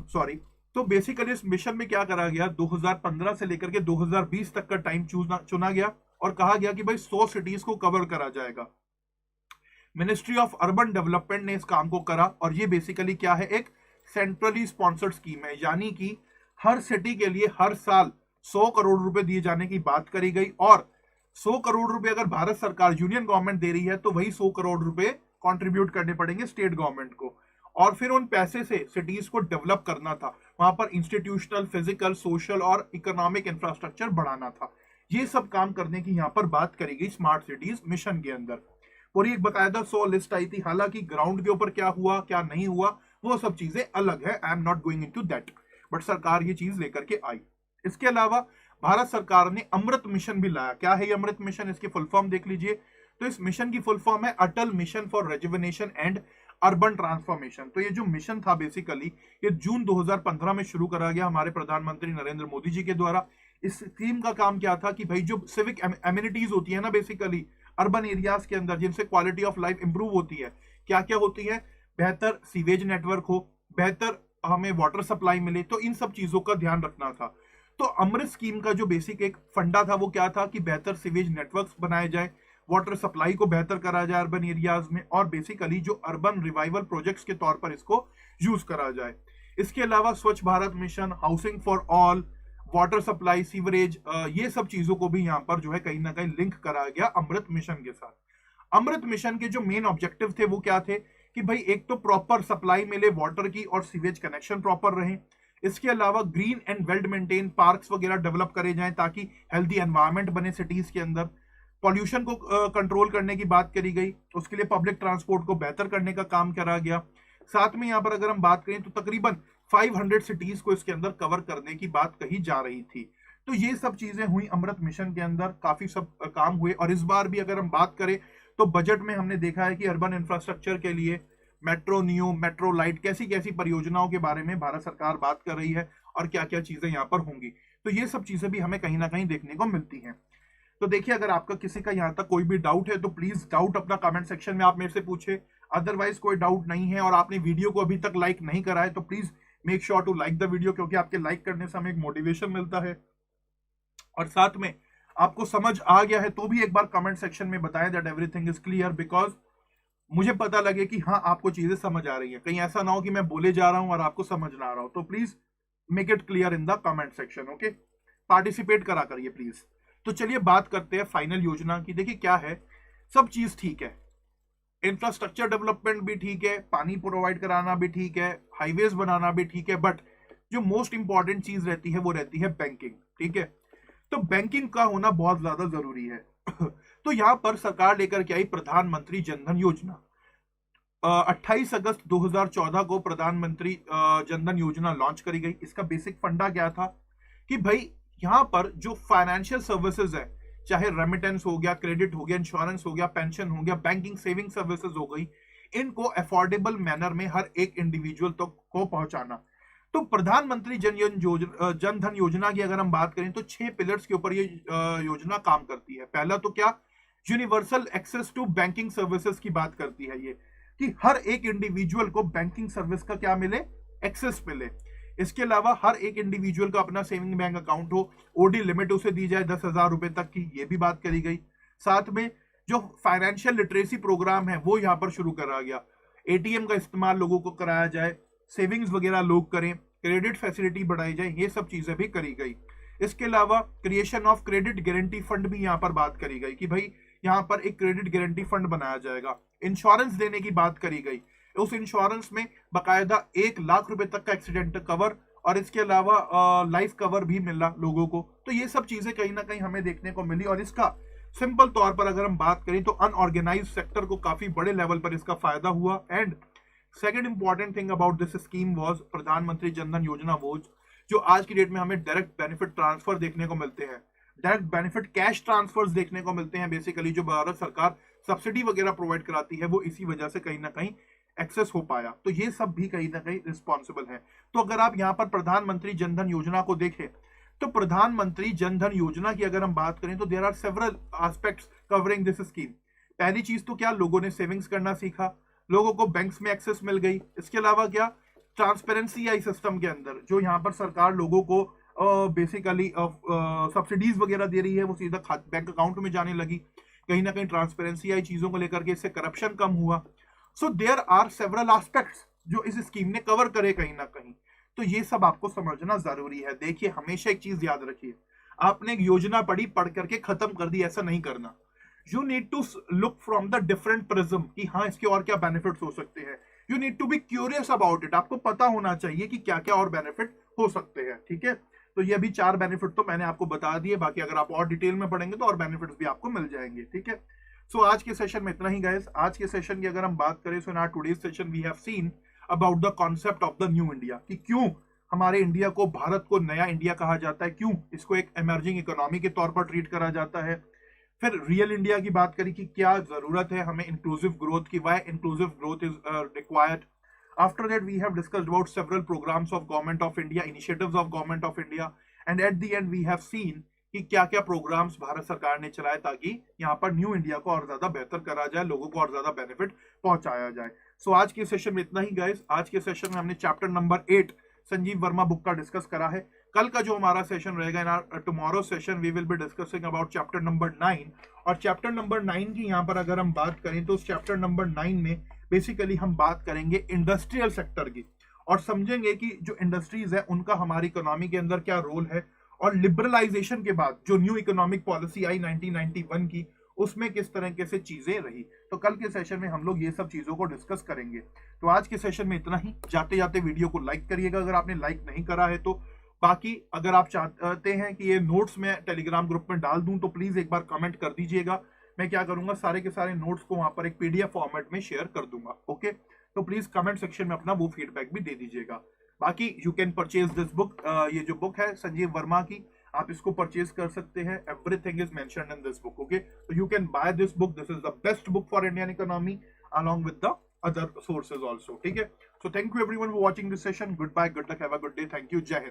सॉरी। तो बेसिकली इस मिशन में क्या करा गया, 2015 से लेकर के 2020 तक का टाइम चुना गया और कहा गया कि भाई 100 सिटीज को कवर करा जाएगा। मिनिस्ट्री ऑफ अर्बन डेवलपमेंट ने इस काम को करा, और ये बेसिकली क्या है, एक सेंट्रली स्पॉन्सर्ड स्कीम है, यानी कि हर सिटी के लिए हर साल 100 करोड़ रुपए दिए जाने की बात करी गई, और 100 करोड़ रुपए अगर भारत सरकार, यूनियन गवर्नमेंट दे रही है तो वही 100 करोड़ रुपए कंट्रीब्यूट करने पड़ेंगे स्टेट गवर्नमेंट को, और फिर उन पैसे से सिटीज को डेवलप करना था, वहां पर इंस्टीट्यूशनल, फिजिकल, सोशल और इकोनॉमिक इंफ्रास्ट्रक्चर बढ़ाना था। ये सब काम करने की यहाँ पर बात करी गई स्मार्ट सिटीज मिशन के अंदर। पूरी एक बकायदा 100 लिस्ट आई थी। हालांकि ग्राउंड के ऊपर क्या हुआ क्या नहीं हुआ वो सब चीजें अलग है, I am not going into that, but सरकार ये चीज लेकर के आई। इसके अलावा भारत सरकार ने अमृत मिशन भी लाया। क्या है ये अमृत मिशन, इसकी फुल फॉर्म देख लीजिए। तो इस मिशन की फुल फॉर्म है Atal mission for rejuvenation and urban transformation. तो ये जो मिशन था बेसिकली ये जून 2015 में शुरू करा गया हमारे प्रधानमंत्री नरेंद्र मोदी जी के द्वारा। इस स्कीम का काम क्या था कि भाई जो सिविक एमिनिटीज होती है ना बेसिकली अर्बन एरियाज के अंदर, जिनसे क्वालिटी ऑफ लाइफ इंप्रूव होती है, क्या क्या होती है, बेहतर सीवेज नेटवर्क हो, बेहतर हमें वाटर सप्लाई मिले, तो इन सब चीजों का ध्यान रखना था। तो अमृत स्कीम का जो बेसिक एक फंडा था वो क्या था कि बेहतर सीवेज नेटवर्क्स बनाए जाए, वाटर सप्लाई को बेहतर करा जाए अर्बन एरियाज में, और बेसिकली जो अर्बन रिवाइवल प्रोजेक्ट्स के तौर पर इसको यूज करा जाए। इसके अलावा स्वच्छ Bharat mission, housing for all, water supply, sewerage, ये सब चीजों को भी यहाँ पर जो है कहीं ना कहीं लिंक करा गया अमृत मिशन के साथ। अमृत मिशन के जो मेन ऑब्जेक्टिव थे वो क्या थे कि भाई एक तो प्रॉपर सप्लाई मिले वाटर की और सीवेज कनेक्शन प्रॉपर रहे। इसके अलावा green and well maintain parks वगैरह डेवलप करे जाएं ताकि हेल्दी एनवायरनमेंट बने सिटीज के अंदर। पॉल्यूशन को कंट्रोल करने की बात करी गई, उसके लिए पब्लिक ट्रांसपोर्ट को बेहतर करने का काम करा गया। साथ में यहाँ पर अगर हम बात करें तो तकरीबन 500 सिटीज को इसके अंदर कवर करने की बात कही जा रही थी। तो ये सब चीजें हुई अमृत मिशन के अंदर, काफी सब काम हुए। और इस बार भी अगर हम बात करें तो बजट में हमने देखा है कि अर्बन इंफ्रास्ट्रक्चर के लिए मेट्रो न्यू, मेट्रो लाइट, कैसी कैसी परियोजनाओं के बारे में भारत सरकार बात कर रही है और क्या क्या चीजें यहाँ पर होंगी। तो ये सब चीजें भी हमें कहीं ना कहीं देखने को मिलती हैं। तो देखिए, अगर आपका किसी का यहाँ तक कोई भी डाउट है तो प्लीज डाउट अपना कमेंट सेक्शन में आप मेरे से पूछे। अदरवाइज कोई डाउट नहीं है और आपने वीडियो को अभी तक लाइक नहीं करा है तो please make sure to like the video, क्योंकि आपके लाइक करने से हमें एक मोटिवेशन मिलता है। और साथ में आपको समझ आ गया है तो भी एक बार कमेंट सेक्शन में बताएं that everything is clear, because मुझे पता लगे कि हाँ आपको चीजें समझ आ रही है। कहीं ऐसा ना हो कि मैं बोले जा रहा हूं और आपको समझ ना आ रहा हो। तो please make it clear in the comment section, okay. Participate करा करिए प्लीज। तो चलिए बात करते हैं फाइनल योजना की। देखिए क्या है, सब चीज ठीक है, इंफ्रास्ट्रक्चर डेवलपमेंट भी ठीक है, पानी प्रोवाइड कराना भी ठीक है, हाईवेज बनाना भी ठीक है, बट जो मोस्ट इंपॉर्टेंट चीज रहती है वो रहती है बैंकिंग, ठीक है। तो बैंकिंग का होना बहुत ज्यादा जरूरी है। तो यहां पर सरकार लेकर के आई प्रधानमंत्री जनधन योजना। 28 अगस्त 2014 को प्रधानमंत्री जनधन योजना लॉन्च करी गई। इसका बेसिक फंडा क्या था कि भाई यहां पर जो फाइनेंशियल सर्विसेज है, चाहे रेमिटेंस हो गया, क्रेडिट हो गया, इंश्योरेंस हो गया, पेंशन हो गया, बैंकिंग सेविंग सर्विसेज हो गई, इनको अफोर्डेबल मैनर में हर एक इंडिविजुअल तक को पहुंचाना। तो प्रधानमंत्री जनधन योजना की अगर हम बात करें तो 6 पिलर्स के ऊपर ये योजना काम करती है। पहला तो क्या, universal access to banking services की बात करती है ये, कि हर एक इंडिविजुअल को बैंकिंग सर्विस का क्या मिले, एक्सेस मिले। इसके अलावा हर एक इंडिविजुअल का अपना सेविंग बैंक अकाउंट हो, ओडी लिमिट उसे दी जाए 10,000 रुपए तक की, ये भी बात करी गई। साथ में जो फाइनेंशियल लिटरेसी प्रोग्राम है वो यहाँ पर शुरू करा गया, एटीएम का इस्तेमाल लोगों को कराया जाए, सेविंग्स वगैरह लोग करें, क्रेडिट फैसिलिटी बढ़ाई जाए, ये सब चीजें भी करी गई। इसके अलावा creation of credit guarantee fund भी यहाँ पर बात करी गई कि भाई यहाँ पर एक क्रेडिट गारंटी फंड बनाया जाएगा। इंश्योरेंस देने की बात करी गई, उस इंश्योरेंस में बकायदा 1 लाख रुपए तक का एक्सीडेंट कवर और इसके अलावा लाइफ कवर भी मिला लोगों को। तो ये सब चीजें कहीं ना कहीं हमें देखने को मिली। और इसका सिंपल तौर पर अगर हम बात करें तो अनऑर्गेनाइज सेक्टर को काफी बड़े लेवल पर इसका फायदा हुआ। And second important thing about this scheme was प्रधानमंत्री जनधन योजना वॉज, जो आज की डेट में हमें डायरेक्ट बेनिफिट ट्रांसफर देखने को मिलते हैं, डायरेक्ट बेनिफिट कैश ट्रांसफर्स देखने को मिलते हैं। बेसिकली जो भारत सरकार सब्सिडी वगैरह प्रोवाइड कराती है वो इसी वजह से कहीं ना कहीं एक्सेस हो पाया। तो ये सब भी कहीं ना कहीं रिस्पॉन्सिबल है। तो अगर आप यहाँ पर प्रधानमंत्री जनधन योजना को देखें तो प्रधानमंत्री जनधन योजना की अगर हम बात करें तो there are several aspects covering this scheme. पहली चीज तो क्या, लोगों ने सेविंग्स करना सीखा, लोगों को बैंक्स में एक्सेस मिल गई। इसके अलावा क्या, ट्रांसपेरेंसी आई सिस्टम के अंदर, जो यहाँ पर सरकार लोगों को बेसिकली सब्सिडीज वगैरह दे रही है वो सीधा बैंक अकाउंट में जाने लगी। कहीं ना कहीं ट्रांसपेरेंसी आई चीजों को लेकर के, इससे करप्शन कम हुआ। So there are several aspects जो इस स्कीम ने कवर करे कहीं ना कहीं। तो ये सब आपको समझना जरूरी है। देखिए हमेशा एक चीज याद रखिए, आपने एक योजना पढ़ी, पढ़ करके खत्म कर दी, ऐसा नहीं करना। You need to look from the different prism कि हाँ इसके और क्या बेनिफिट्स हो सकते हैं। You need to be curious about it, आपको पता होना चाहिए कि क्या क्या और बेनिफिट हो सकते हैं, ठीक है। तो ये अभी 4 बेनिफिट तो मैंने आपको बता दिए, बाकी अगर आप और डिटेल में पढ़ेंगे तो और बेनिफिट्स भी आपको मिल जाएंगे, ठीक है। सो आज के सेशन में इतना ही गाइस। आज के सेशन की अगर हम बात करें so in our today's session we have seen about the concept of the new India, कि क्यों हमारे इंडिया को, भारत को नया इंडिया कहा जाता है, क्यों इसको एक इमर्जिंग इकोनॉमी के तौर पर ट्रीट करा जाता है। फिर रियल इंडिया की बात करी कि क्या जरूरत है हमें इंक्लूसिव ग्रोथ की, why inclusive growth is required. After that, we have discussed about several programs of Government of India, initiatives of Government of India, and at the end we have seen कि क्या क्या programmes Bharat सरकार ने चलाए ताकि यहाँ पर न्यू इंडिया को और ज्यादा बेहतर करा जाए, लोगों को और ज्यादा बेनिफिट पहुंचाया जाए। सो आज के सेशन में इतना ही गाइस। आज के सेशन में हमने chapter number 8 Sanjeev Verma book का डिस्कस करा है। कल का जो हमारा सेशन रहेगा, in our tomorrow session we will be discussing about chapter number 9। और चैप्टर नंबर 9 की यहाँ पर अगर हम बात करें तो उस चैप्टर नंबर 9 में बेसिकली हम बात करेंगे इंडस्ट्रियल सेक्टर की और समझेंगे कि जो इंडस्ट्रीज है उनका हमारी इकोनॉमी के अंदर क्या रोल है, और लिबरलाइजेशन के बाद जो न्यू इकोनॉमिक पॉलिसी आई 1991 की, उसमें किस तरह से चीजें रही। तो कल के सेशन में हम लोग ये सब चीजों को डिस्कस करेंगे। तो आज के सेशन में इतना ही। जाते जाते वीडियो को लाइक करिएगा अगर आपने लाइक नहीं करा है तो। बाकी अगर आप चाहते हैं कि ये नोट्स में टेलीग्राम ग्रुप में डाल दूं तो प्लीज एक बार कमेंट कर दीजिएगा। मैं क्या करूंगा, सारे के सारे नोट्स को वहां पर एक पीडीएफ फॉर्मेट में शेयर कर दूंगा, ओके। तो प्लीज कमेंट सेक्शन में अपना वो फीडबैक भी दे दीजिएगा। बाकी you can purchase this book, ये जो बुक है संजीव वर्मा की, आप इसको परचेज कर सकते हैं. Everything is mentioned in this book. Okay, तो you can buy this book. This is the best book for Indian economy along with the other sources also. ठीक है, so thank you everyone for watching this session. Goodbye, good luck, have a good day. Thank you. Jai Hind.